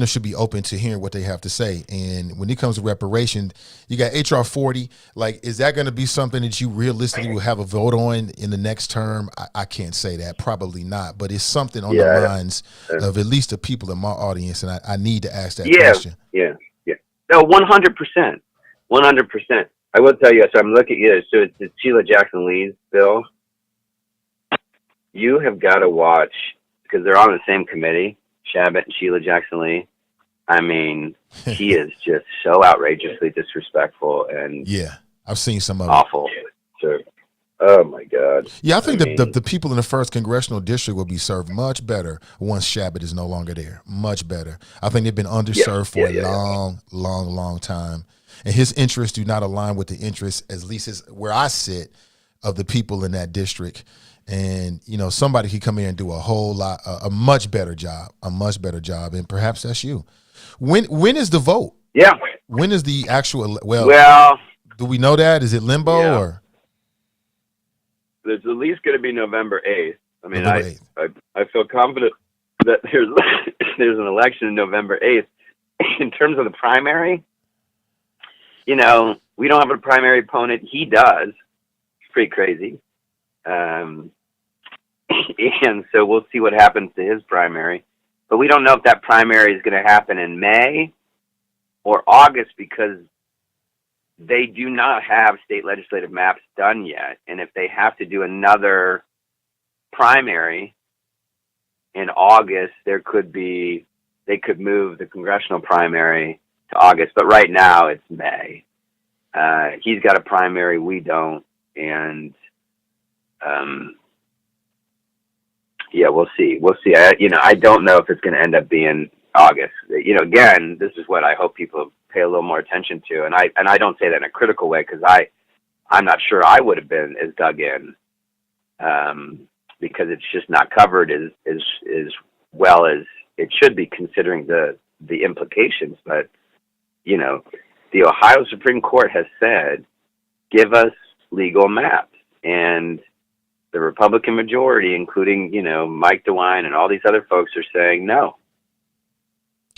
should be open to hearing what they have to say. And when it comes to reparation, you got HR 40. Like, is that going to be something that you realistically will have a vote on in the next term? I can't say that. Probably not. But it's something on the minds of at least the people in my audience, and I need to ask that question. Yeah. No, 100%. 100%. I will tell you, so I'm looking at it. So it's Sheila Jackson Lee's bill. You have got to watch, because they're on the same committee, Shabbat and Sheila Jackson Lee. I mean, he is just so outrageously disrespectful and I've seen some of awful. So, oh my God. Yeah, I think the people in the first congressional district will be served much better once Shabbat is no longer there. Much better. I think they've been underserved for a long time. And his interests do not align with the interests, at least is where I sit, of the people in that district. And, somebody could come in and do a much better job, and perhaps that's you. When is the vote? Yeah. When is the actual, well, do we know that? Is it limbo or? There's at least going to be November 8th. I mean, November 8th. I feel confident that there's an election in November 8th. In terms of the primary, we don't have a primary opponent. He does. It's pretty crazy. And so we'll see what happens to his primary. But we don't know if that primary is going to happen in May or August, because they do not have state legislative maps done yet. And if they have to do another primary in August, they could move the congressional primary to August. But right now it's May. He's got a primary, we don't. And we'll see. I don't know if it's going to end up being August. Again, this is what I hope people pay a little more attention to. And I don't say that in a critical way, because I'm not sure I would have been as dug in, because it's just not covered as well as it should be, considering the implications. But, the Ohio Supreme Court has said, give us legal maps. And the Republican majority, including, Mike DeWine and all these other folks, are saying no.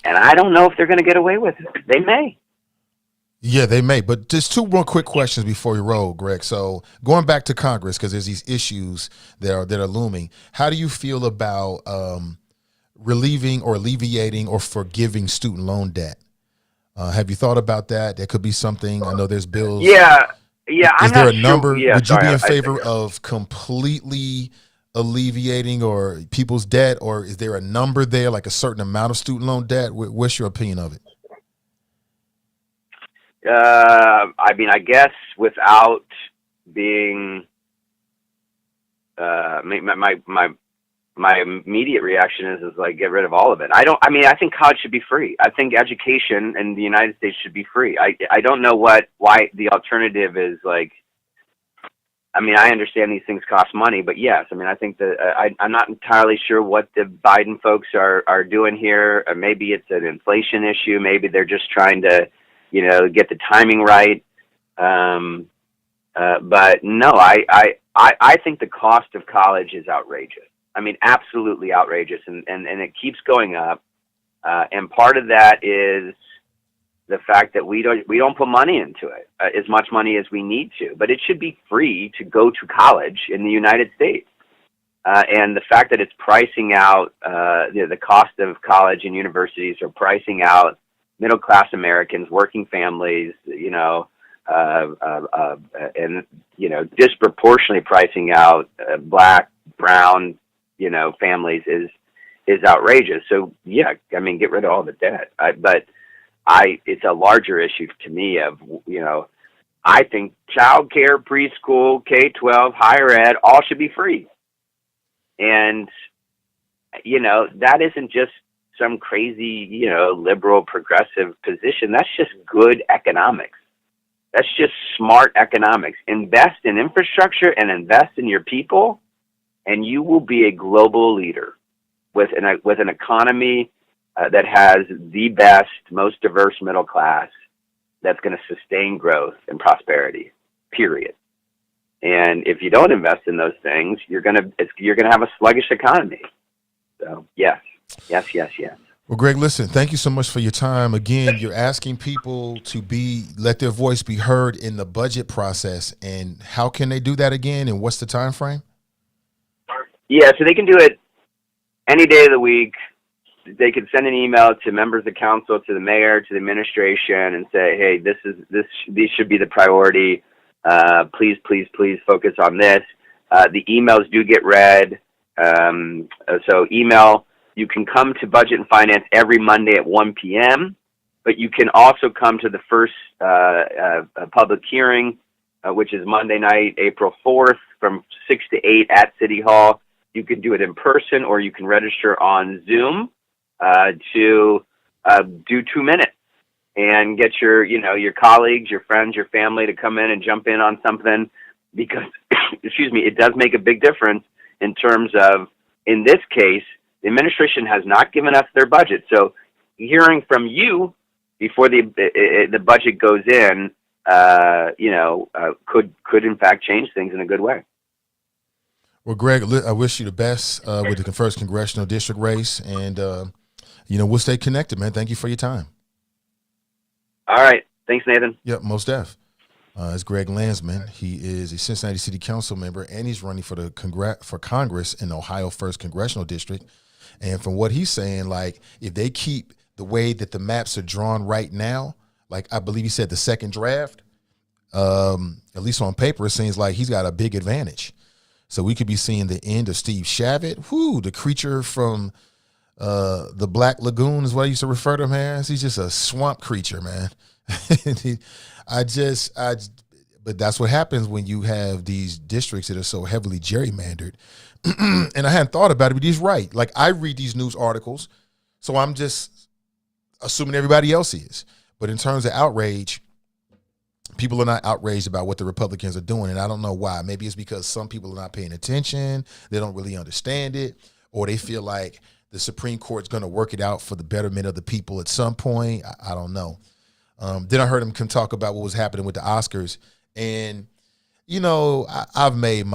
And I don't know if they're going to get away with it. They may. Yeah, they may. But just two more quick questions before we roll, Greg. So going back to Congress, because there's these issues that are looming. How do you feel about relieving or alleviating or forgiving student loan debt? Have you thought about that? There could be something. I know there's bills. Yeah. Is there a number? Yeah, would you be in favor of completely alleviating or people's debt, or is there a number there, like a certain amount of student loan debt? What's your opinion of it? I guess without being, my immediate reaction is like, get rid of all of it. I think college should be free. I think education in the United States should be free. I don't know why the alternative is like, I understand these things cost money, but yes, I think I'm not entirely sure what the Biden folks are doing here. Or maybe it's an inflation issue. Maybe they're just trying to, get the timing right. But no, I think the cost of college is outrageous. Absolutely outrageous, and it keeps going up. And part of that is the fact that we don't put money into it, as much money as we need to. But it should be free to go to college in the United States. And the fact that it's pricing out the cost of college and universities are pricing out middle class Americans, working families, and disproportionately pricing out Black, brown, families is outrageous. So yeah, get rid of all the debt. It's a larger issue to me of, I think child care, preschool, K-12, higher ed, all should be free. And, that isn't just some crazy, liberal progressive position. That's just good economics. That's just smart economics. Invest in infrastructure and invest in your people, and you will be a global leader with an economy that has the best, most diverse middle class that's going to sustain growth and prosperity, period. And if you don't invest in those things, you're going to have a sluggish economy. So yes. Well, Greg, listen, thank you so much for your time. Again, you're asking people to let their voice be heard in the budget process. And how can they do that again? And what's the time frame? Yeah, so they can do it any day of the week. They can send an email to members of council, to the mayor, to the administration, and say, "Hey, these should be the priority. Please focus on this." The emails do get read. So email. You can come to Budget and Finance every Monday at 1 p.m., but you can also come to the first public hearing, which is Monday night, April 4th, from 6 to 8 at City Hall. You can do it in person, or you can register on Zoom to do 2 minutes and get your colleagues, your friends, your family to come in and jump in on something, because, excuse me, it does make a big difference in terms of, in this case, the administration has not given us their budget. So hearing from you before the budget goes in, could in fact change things in a good way. Well, Greg, I wish you the best with the first congressional district race, and we'll stay connected, man. Thank you for your time. All right, thanks, Nathan. Yep, most def. It's Greg Landsman. He is a Cincinnati City Council member, and he's running for Congress in the Ohio 1st Congressional District. And from what he's saying, like, if they keep the way that the maps are drawn right now, like I believe he said the second draft, at least on paper, it seems like he's got a big advantage. So we could be seeing the end of Steve Shavit, the creature from the Black Lagoon is what I used to refer to him as. He's just a swamp creature, man. But that's what happens when you have these districts that are so heavily gerrymandered. And I hadn't thought about it, but he's right. Like, I read these news articles, so I'm just assuming everybody else is. But in terms of outrage, people are not outraged about what the Republicans are doing, and I don't know why. Maybe it's because some people are not paying attention, they don't really understand it, or they feel like the Supreme Court's going to work it out for the betterment of the people at some point. I don't know. Then I heard him come talk about what was happening with the Oscars, and I've made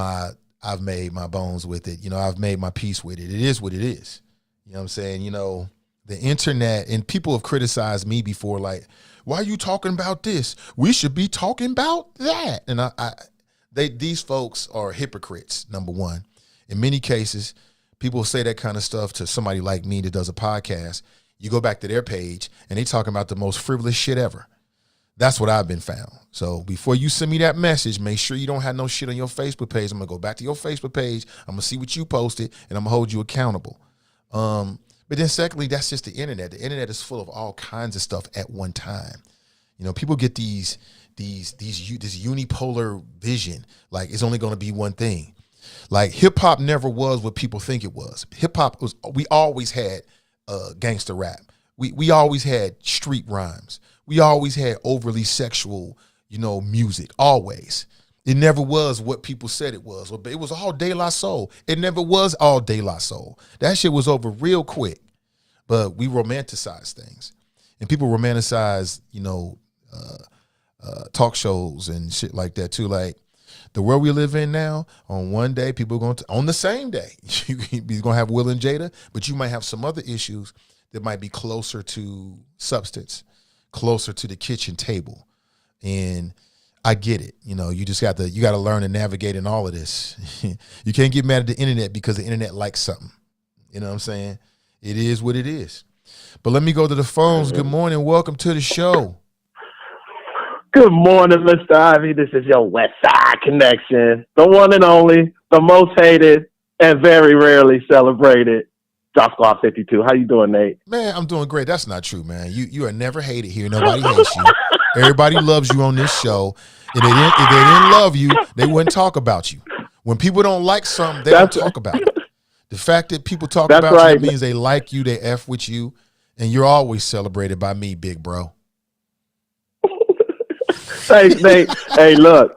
my bones with it. I've made my peace with it. It is what it is. You know what I'm saying? The internet, and people have criticized me before, like, why are you talking about this? We should be talking about that. And these folks are hypocrites, number one. In many cases, people say that kind of stuff to somebody like me that does a podcast. You go back to their page, and they talking about the most frivolous shit ever. That's what I've been found. So before you send me that message, make sure you don't have no shit on your Facebook page. I'm going to go back to your Facebook page. I'm going to see what you posted, and I'm going to hold you accountable. But then secondly, that's just the internet. The internet is full of all kinds of stuff at one time. People get this unipolar vision, like it's only going to be one thing. Like, hip hop never was what people think it was. Hip hop we always had gangster rap. We always had street rhymes. We always had overly sexual, music, always. It never was what people said it was. It was all De La Soul. It never was all De La Soul. That shit was over real quick. But we romanticize things. And people romanticize, talk shows and shit like that too. Like, the world we live in now, on one day, people are going to, on the same day, you're going to have Will and Jada, but you might have some other issues that might be closer to substance, closer to the kitchen table. And I get it. You just got to learn to navigate in all of this. You can't get mad at the internet because the internet likes something. You know what I'm saying? It is what it is. But let me go to the phones. Good morning. Welcome to the show. Good morning, Mr. Ivey. This is your West Side Connection, the one and only, the most hated, and very rarely celebrated, Drop Squad 52. How you doing, Nate? Man, I'm doing great. That's not true, man. You are never hated here. Nobody hates you. Everybody loves you on this show. If they didn't love you, they wouldn't talk about you. When people don't like something, they don't talk about it. The fact that people talk about you means they like you, they F with you, and you're always celebrated by me, big bro. Thanks, Nate. Hey, look,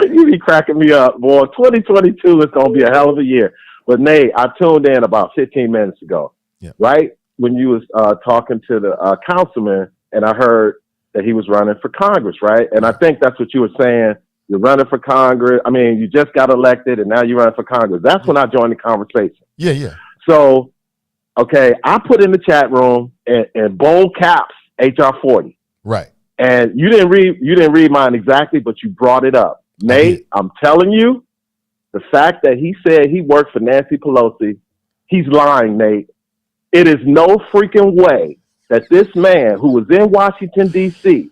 you be cracking me up, boy. 2022 is going to be a hell of a year. But, Nate, I tuned in about 15 minutes ago, right, when you was talking to the councilman, and I heard that he was running for Congress, right? And I think that's what you were saying. You're running for Congress. I mean, you just got elected, and now you're running for Congress. That's when I joined the conversation. Yeah. So Okay, I put in the chat room in bold caps HR 40. Right. And you didn't read mine exactly, but you brought it up. Nate, I'm telling you, the fact that he said he worked for Nancy Pelosi, he's lying, Nate. It is no freaking way that this man who was in Washington, D.C.,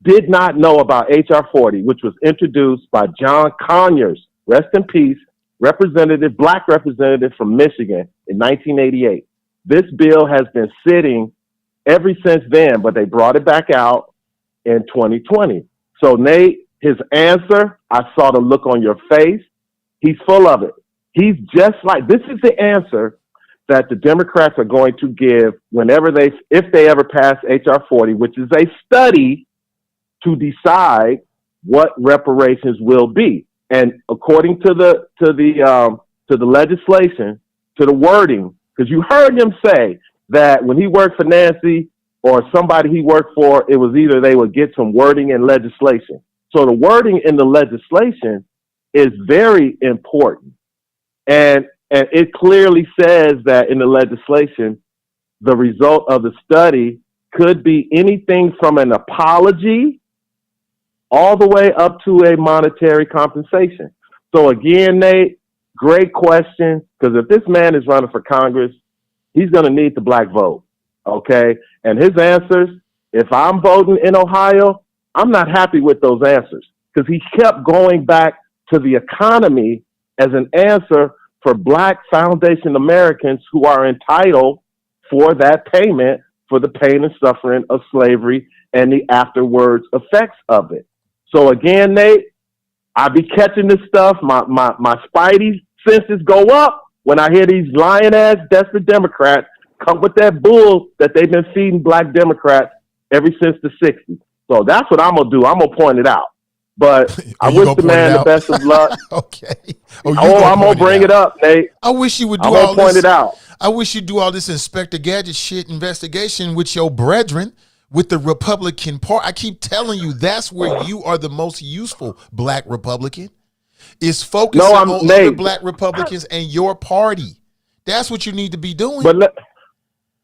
did not know about HR 40, which was introduced by John Conyers, rest in peace, black representative from Michigan in 1988. This bill has been sitting ever since then, but they brought it back out in 2020. So Nate, his answer, I saw the look on your face. He's full of it. He's just like, this is the answer that the Democrats are going to give if they ever pass HR 40, which is a study to decide what reparations will be. And according to the legislation, to the wording, because you heard him say that when he worked for Nancy or somebody he worked for, it was either they would get some wording in legislation. So the wording in the legislation is very important. And it clearly says that in the legislation, the result of the study could be anything from an apology all the way up to a monetary compensation. So again, Nate, great question, because if this man is running for Congress, he's going to need the black vote, okay? And his answers, if I'm voting in Ohio, I'm not happy with those answers, because he kept going back to the economy as an answer for black foundation Americans who are entitled for that payment for the pain and suffering of slavery and the afterwards effects of it. So again, Nate, I be catching this stuff. My spidey senses go up when I hear these lying-ass desperate Democrats come with that bull that they've been feeding black Democrats ever since the 60s. So that's what I'm going to do. I'm going to point it out. But I wish the man the best of luck. Okay. I'm going to bring it up, Nate. I wish you would do all this. I'm going to point it out. I wish you'd do all this Inspector Gadget shit investigation with your brethren, with the Republican Party. I keep telling you, that's where you are the most useful black Republican, is focusing on other black Republicans and your party. That's what you need to be doing. But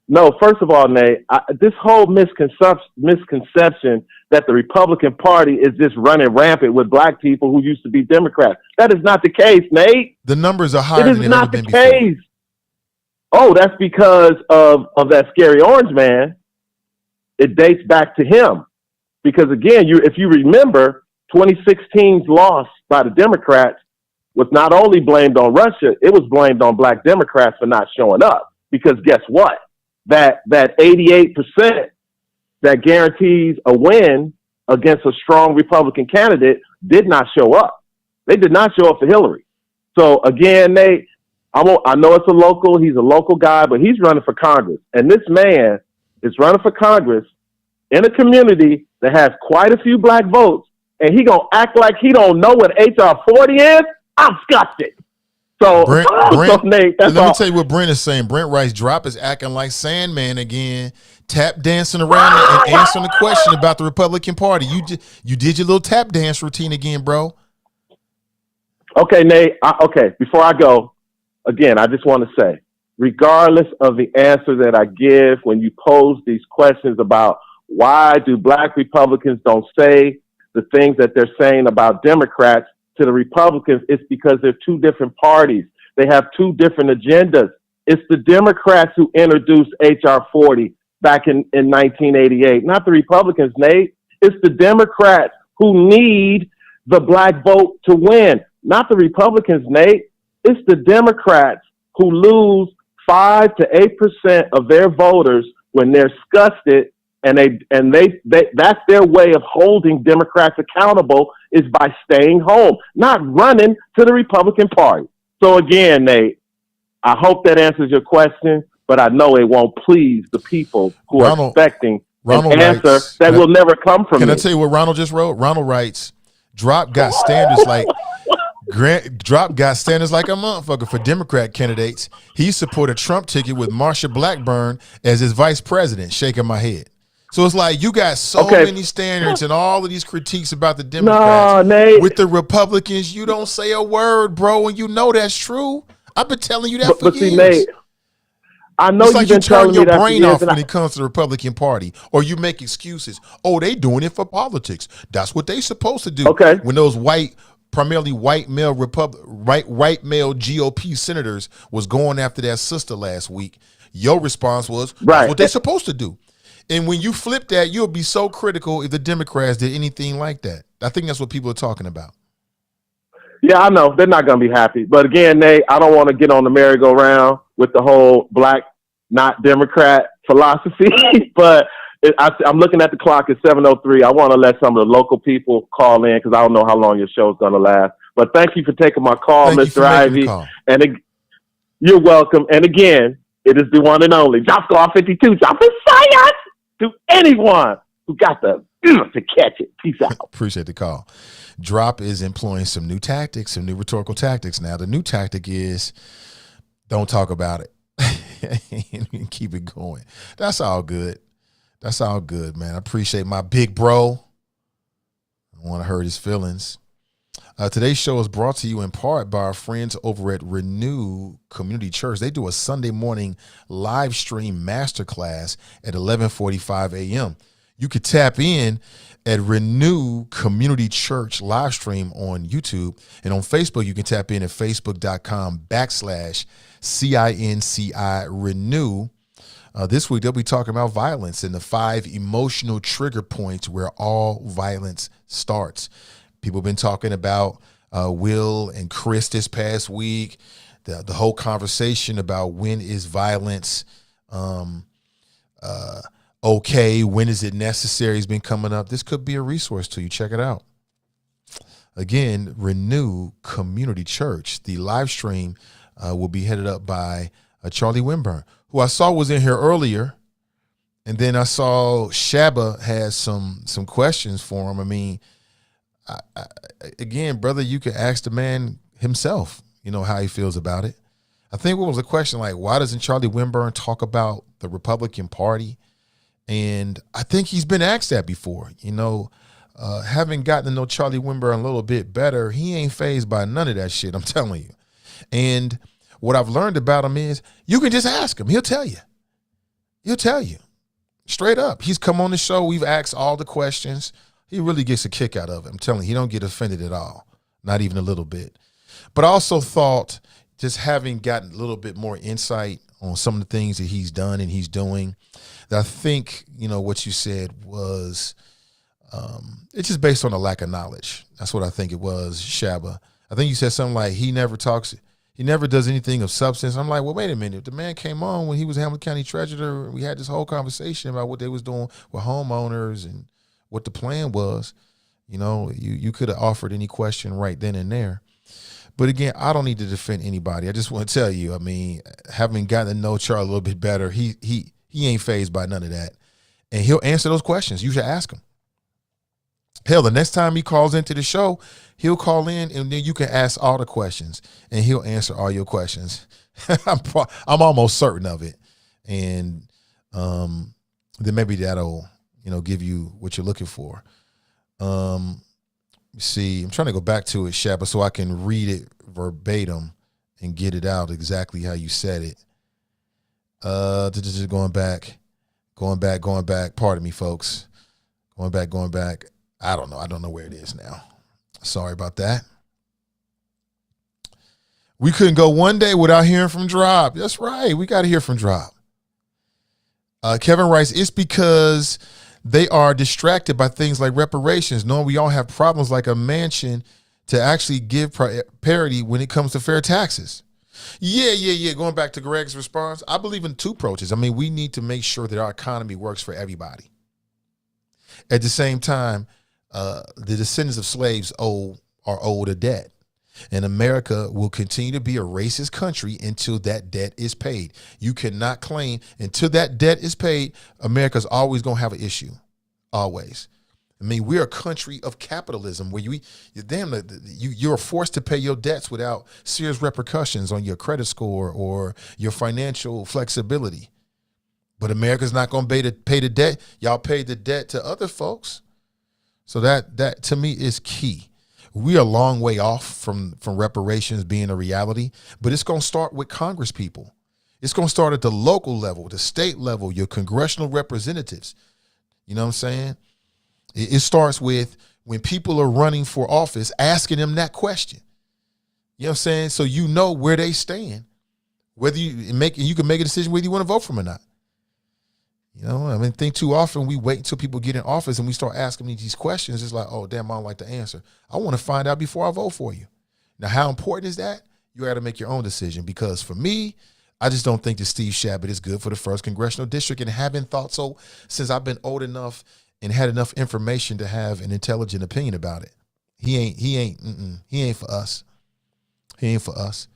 no, first of all, Nate, this whole misconception that the Republican Party is just running rampant with black people who used to be Democrats. That is not the case, Nate. The numbers are higher than they've ever been before. It is not the case. Oh, that's because of that scary orange man. It dates back to him. Because again, if you remember, 2016's loss by the Democrats was not only blamed on Russia, it was blamed on black Democrats for not showing up. Because guess what? That 88% that guarantees a win against a strong Republican candidate did not show up. They did not show up for Hillary. So again, Nate, I know it's a local, he's a local guy, but he's running for Congress. And this man is running for Congress in a community that has quite a few black votes, and he gonna act like he don't know what HR 40 is? I'm disgusted. So, Nate, let me tell you what Brent is saying. Brent Rice Drop is acting like Sandman again, tap dancing around and answering the question about the Republican Party. You did your little tap dance routine again, bro. Okay, Nate. Before I go, again, I just want to say, regardless of the answer that I give when you pose these questions about why do black Republicans don't say the things that they're saying about Democrats to the Republicans, it's because they're two different parties. They have two different agendas. It's the Democrats who introduced HR 40 back in 1988, not the Republicans, Nate. It's the Democrats who need the black vote to win, not the Republicans, Nate. It's the Democrats who lose 5 to 8% of their voters when they're disgusted, and they that's their way of holding Democrats accountable, is by staying home, not running to the Republican Party. So again, Nate, I hope that answers your question, but I know it won't please the people who are expecting an answer that will never come from me. Can I tell you what Ronald just wrote? Ronald writes, Drop got standards like a motherfucker for Democrat candidates. He supported Trump ticket with Marsha Blackburn as his vice president, shaking my head. So it's like you got so many standards and all of these critiques about the Democrats. Nate. With the Republicans, you don't say a word, bro, and you know that's true. I've been telling you that for years. See, Nate, I know it's like you've been you turn telling your me that for brain years, off when it comes to the Republican Party, or you make excuses. Oh, they doing it for politics. That's what they supposed to do. Okay. When those primarily white male white male GOP senators was going after that sister last week, your response was, that's Right. what they supposed to do. And when you flip that, you'll be so critical if the Democrats did anything like that. I think that's what people are talking about. Yeah, I know. They're not going to be happy. But again, Nate, I don't want to get on the merry-go-round with the whole black, not Democrat philosophy. But I'm looking at the clock at 7:03. I want to let some of the local people call in because I don't know how long your show's going to last. But thank you for taking my call, Mr. Ivey. And you're welcome. And again, it is the one and only Drop Squad 52. Dropping science to anyone who got the to catch it. Peace out. Appreciate the call. Drop is employing some new tactics, some new rhetorical tactics. Now, the new tactic is don't talk about it. Keep it going. That's all good. That's all good, man. I appreciate my big bro. I want to hurt his feelings. Today's show is brought to you in part by our friends over at Renew Community Church. They do a Sunday morning live stream masterclass at 11:45 a.m. You could tap in at Renew Community Church live stream on YouTube. And on Facebook, you can tap in at facebook.com/CINCI Renew. This week, they'll be talking about violence and the 5 emotional trigger points where all violence starts. People have been talking about Will and Chris this past week, the whole conversation about when is violence okay, when is it necessary has been coming up. This could be a resource to you. Check it out. Again, Renew Community Church. The live stream will be headed up by Charlie Winburn, who I saw was in here earlier. And then I saw Shabba has some questions for him. I mean, again, brother, you can ask the man himself, how he feels about it. I think what was the question, like, why doesn't Charlie Winburn talk about the Republican Party? And I think he's been asked that before. Having gotten to know Charlie Winburn a little bit better, he ain't fazed by none of that shit, I'm telling you. And what I've learned about him is you can just ask him. He'll tell you. He'll tell you straight up. He's come on the show. We've asked all the questions. He really gets a kick out of it. I'm telling you, he don't get offended at all, not even a little bit. But I also thought, just having gotten a little bit more insight on some of the things that he's done and he's doing, that I think, what you said was, it's just based on a lack of knowledge. That's what I think it was, Shabba. I think you said something like, he never does anything of substance. I'm like, well, wait a minute. The man came on when he was Hamilton County Treasurer. We had this whole conversation about what they was doing with homeowners and what the plan was. You could have offered any question right then and there. But again, I don't need to defend anybody. I just want to tell you, I mean, having gotten to know Charlie a little bit better, he ain't fazed by none of that. And he'll answer those questions. You should ask him. Hell, the next time he calls into the show, he'll call in and then you can ask all the questions and he'll answer all your questions. I'm almost certain of it. And then maybe that'll, give you what you're looking for. See, I'm trying to go back to it, Shabba, so I can read it verbatim and get it out exactly how you said it. Just going back. Pardon me, folks. Going back. I don't know where it is now. Sorry about that. We couldn't go one day without hearing from Drop. That's right. We got to hear from Drop. Kevin writes, it's because they are distracted by things like reparations, knowing we all have problems like a mansion to actually give parity when it comes to fair taxes. Yeah. Going back to Greg's response, I believe in 2 approaches. I mean, we need to make sure that our economy works for everybody. At the same time, the descendants of slaves are owed a debt. And America will continue to be a racist country until that debt is paid. You cannot claim until that debt is paid, America's always going to have an issue. Always. I mean, we're a country of capitalism where you're forced to pay your debts without serious repercussions on your credit score or your financial flexibility. But America's not going to pay the debt. Y'all paid the debt to other folks. So that to me is key. We are a long way off from reparations being a reality, but it's going to start with Congress people. It's going to start at the local level, the state level, your congressional representatives. You know what I'm saying? It starts with when people are running for office, asking them that question. You know what I'm saying? So you know where they stand, whether you can make a decision whether you want to vote for them or not. You know, I mean, think too often we wait until people get in office and we start asking me these questions. It's like, oh, damn, I don't like the answer. I want to find out before I vote for you. Now, how important is that? You got to make your own decision, because for me, I just don't think that Steve Chabot is good for the 1st Congressional District, and haven't thought so since I've been old enough and had enough information to have an intelligent opinion about it. He ain't for us. He ain't for us.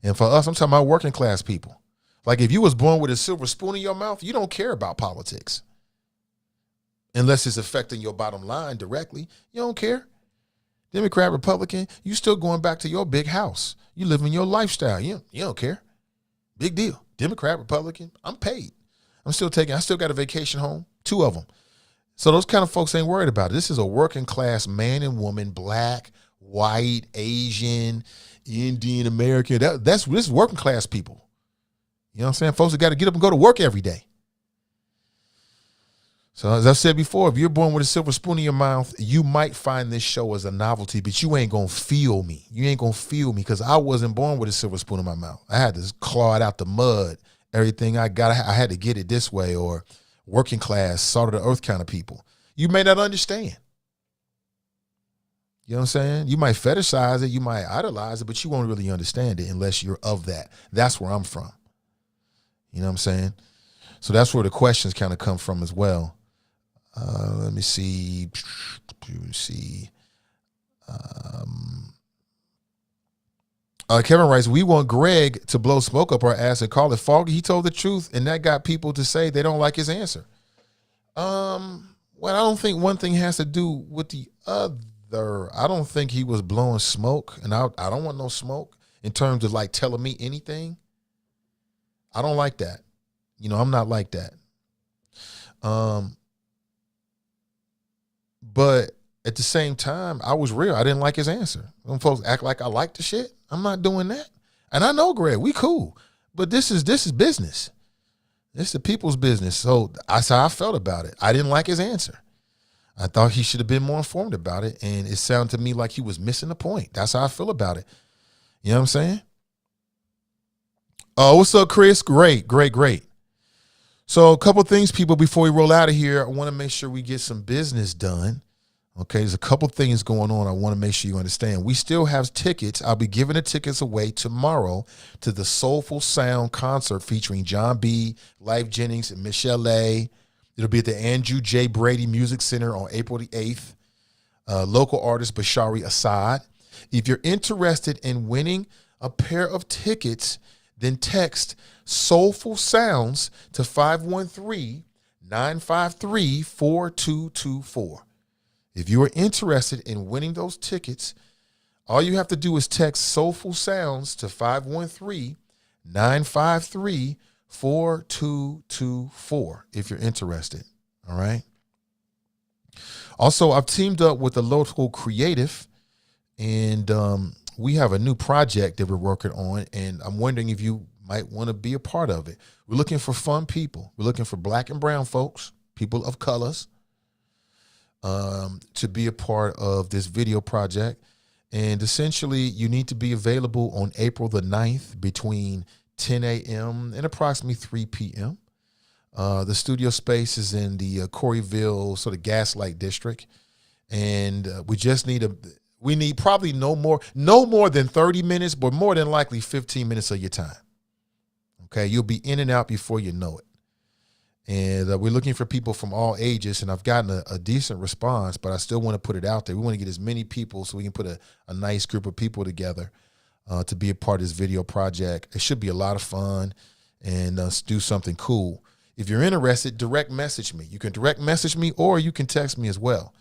And for us, I'm talking about working class people. Like, if you was born with a silver spoon in your mouth, you don't care about politics. Unless it's affecting your bottom line directly. You don't care. Democrat, Republican, you still going back to your big house. You living your lifestyle. You don't care. Big deal. Democrat, Republican, I'm paid. I still got a vacation home, 2 of them. So those kind of folks ain't worried about it. This is a working class man and woman, black, white, Asian, Indian, American. This is working class people. You know what I'm saying? Folks that got to get up and go to work every day. So as I said before, if you're born with a silver spoon in your mouth, you might find this show as a novelty, but you ain't going to feel me. You ain't going to feel me, because I wasn't born with a silver spoon in my mouth. I had to claw it out the mud. Everything I got, I had to get it this way, or working class, salt of the earth kind of people. You may not understand. You know what I'm saying? You might fetishize it, you might idolize it, but you won't really understand it unless you're of that. That's where I'm from. You know what I'm saying? So that's where the questions kind of come from as well. Let me see. Kevin writes, we want Greg to blow smoke up our ass and call it foggy. He told the truth, and that got people to say they don't like his answer. Well, I don't think one thing has to do with the other. I don't think he was blowing smoke, and I don't want no smoke in terms of like telling me anything. I don't like that. You know, I'm not like that. But at the same time, I was real. I didn't like his answer. When folks act like I like the shit, I'm not doing that. And I know Greg, we cool. But this is business. This is the people's business. So that's how I felt about it. I didn't like his answer. I thought he should have been more informed about it. And it sounded to me like he was missing the point. That's how I feel about it. You know what I'm saying? Oh, what's up, Chris? Great. So a couple things, people, before we roll out of here, I want to make sure we get some business done. Okay, there's a couple things going on I want to make sure you understand. We still have tickets. I'll be giving the tickets away tomorrow to the Soulful Sound concert featuring John B., Life Jennings, and Michelle A. It'll be at the Andrew J. Brady Music Center on April the 8th. Local artist Bashari Assad. If you're interested in winning a pair of tickets, then text Soulful Sounds to 513-953-4224. If you are interested in winning those tickets, all you have to do is text Soulful Sounds to 513-953-4224 if you're interested. All right. Also, I've teamed up with a local creative, and we have a new project that we're working on, and I'm wondering if you might want to be a part of it. We're looking for fun people. We're looking for black and brown folks, people of colors, to be a part of this video project. And essentially, you need to be available on April the 9th between 10 a.m. and approximately 3 p.m. The studio space is in the Coreyville sort of Gaslight district. And we need probably no more than 30 minutes, but more than likely 15 minutes of your time. Okay, you'll be in and out before you know it. And we're looking for people from all ages, and I've gotten a decent response, but I still want to put it out there. We want to get as many people so we can put a nice group of people together to be a part of this video project. It should be a lot of fun and do something cool. If you're interested, direct message me. You can direct message me, or you can text me as well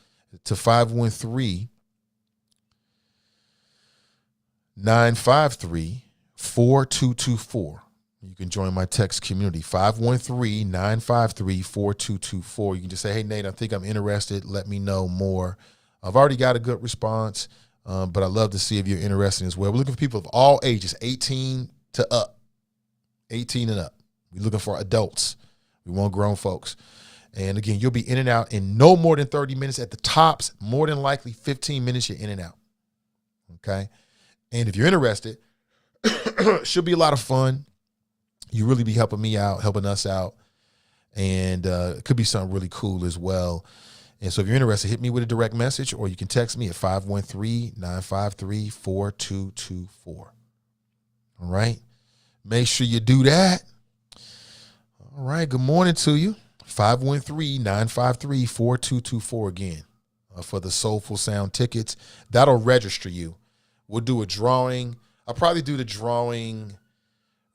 to 513-953-4224. You can join my text community, 513-953-4224. You can just say, hey, Nate, I think I'm interested. Let me know more. I've already got a good response, but I'd love to see if you're interested as well. We're looking for people of all ages, 18 to up. 18 and up. We're looking for adults. We want grown folks. And again, you'll be in and out in no more than 30 minutes at the tops. More than likely 15 minutes, you're in and out. Okay. And if you're interested, should be a lot of fun. You really be helping me out, helping us out. And it could be something really cool as well. And so if you're interested, hit me with a direct message, or you can text me at 513-953-4224. All right. Make sure you do that. All right. Good morning to you. 513-953-4224 again for the Soulful Sound tickets. That'll register you. We'll do a drawing. I'll probably do the drawing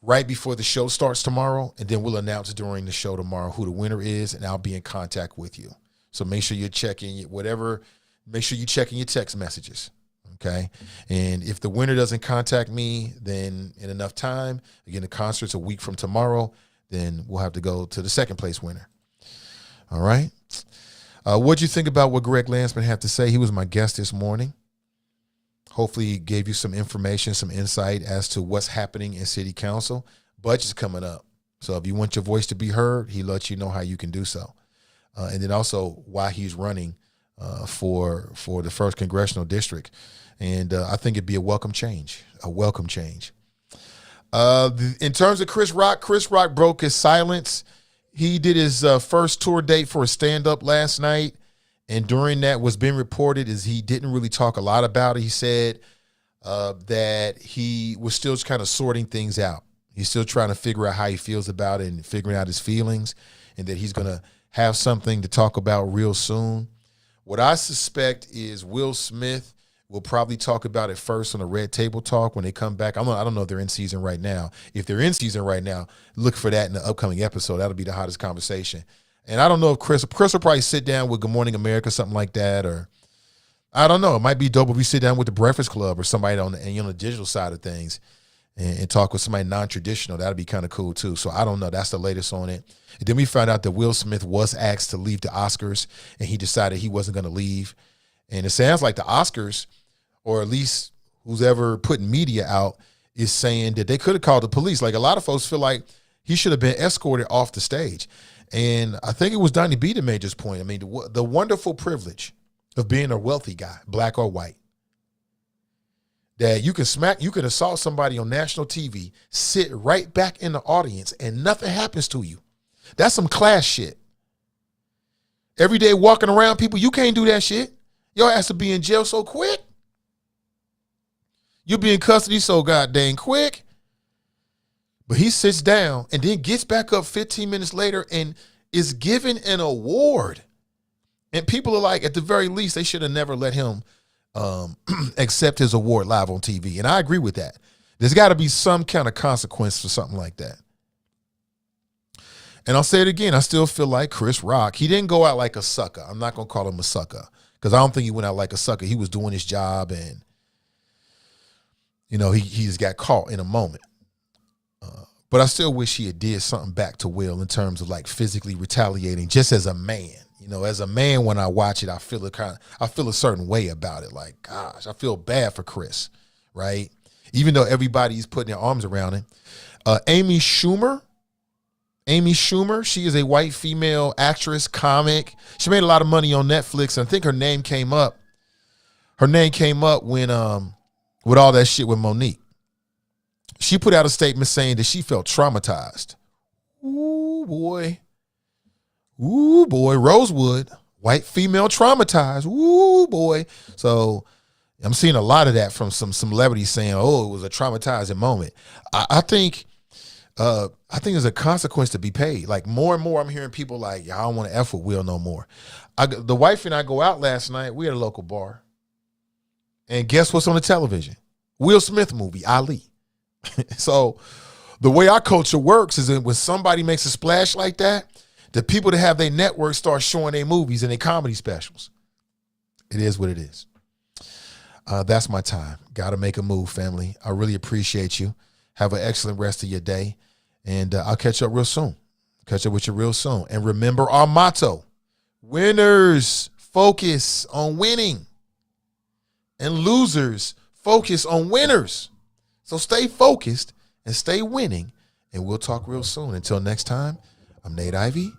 right before the show starts tomorrow, and then we'll announce during the show tomorrow who the winner is, and I'll be in contact with you. So make sure you're checking make sure you're checking your text messages, okay? And if the winner doesn't contact me, then in enough time, again, the concert's a week from tomorrow, then we'll have to go to the second place winner. All right? What'd you think about what Greg Landsman had to say? He was my guest this morning. Hopefully he gave you some information, some insight as to what's happening in city council. Budget's coming up. So if you want your voice to be heard, he lets you know how you can do so. And then also why he's running for the 1st Congressional District. And I think it'd be a welcome change, In terms of Chris Rock broke his silence. He did his first tour date for a stand-up last night. And during that, what's been reported is he didn't really talk a lot about it. He said that he was still kind of sorting things out. He's still trying to figure out how he feels about it and figuring out his feelings, and that he's going to have something to talk about real soon. What I suspect is Will Smith will probably talk about it first on the Red Table Talk when they come back. I don't know if they're in season right now. If they're in season right now, look for that in the upcoming episode. That'll be the hottest conversation. And I don't know if Chris will probably sit down with Good Morning America, something like that, or I don't know. It might be dope if we sit down with the Breakfast Club or somebody on the digital side of things and talk with somebody non-traditional. That'd be kind of cool too. So I don't know. That's the latest on it. And then we found out that Will Smith was asked to leave the Oscars, and he decided he wasn't going to leave. And it sounds like the Oscars, or at least who's ever putting media out, is saying that they could have called the police. Like, a lot of folks feel like he should have been escorted off the stage. And I think it was Donnie B that made this point. I mean, the wonderful privilege of being a wealthy guy, black or white, that you can assault somebody on national TV, sit right back in the audience, and nothing happens to you. That's some class shit. Every day walking around people, you can't do that shit. Your ass to be in jail so quick. You'll be in custody so goddamn quick. But he sits down and then gets back up 15 minutes later and is given an award. And people are like, at the very least, they should have never let him accept his award live on TV. And I agree with that. There's got to be some kind of consequence for something like that. And I'll say it again. I still feel like Chris Rock, he didn't go out like a sucker. I'm not going to call him a sucker because I don't think he went out like a sucker. He was doing his job, and, you know, he just got caught in a moment. But I still wish he had did something back to Will in terms of like physically retaliating, just as a man. You know, as a man, when I watch it, I feel a certain way about it. Like, gosh, I feel bad for Chris, right? Even though everybody's putting their arms around him. Amy Schumer, she is a white female actress, comic. She made a lot of money on Netflix, and I think her name came up. Her name came up when with all that shit with Monique. She put out a statement saying that she felt traumatized. Ooh, boy. Rosewood, white female traumatized. Ooh, boy. So I'm seeing a lot of that from some celebrities saying, oh, it was a traumatizing moment. I think there's a consequence to be paid. Like, more and more I'm hearing people like, yeah, I don't want to F with Will no more. The wife and I go out last night. We at a local bar. And guess what's on the television? Will Smith movie, Ali. So the way our culture works is that when somebody makes a splash like that, the people that have their network start showing their movies and their comedy specials. It is what it is. That's my time. Got to make a move, family. I really appreciate you. Have an excellent rest of your day. And I'll catch up real soon. Catch up with you real soon. And remember our motto: winners focus on winning, and losers focus on winners. So stay focused and stay winning, and we'll talk real soon. Until next time, I'm Nate Ivey,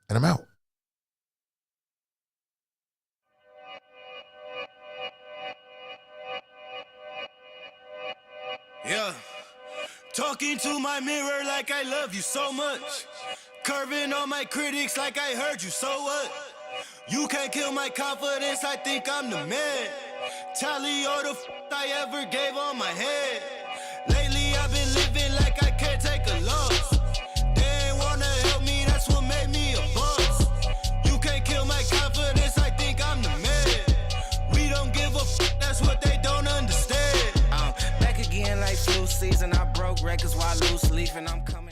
and I'm out. Yeah. Talking to my mirror like I love you so much. Curving on my critics like I heard you, so what? You can't kill my confidence, I think I'm the man. Tally all the I ever gave on my head. Lately I've been living like I can't take a loss. They ain't wanna help me, that's what made me a boss. You can't kill my confidence, I think I'm the man. We don't give a that's what they don't understand. I'm back again like flu season, I broke records while loose leaf and I'm coming.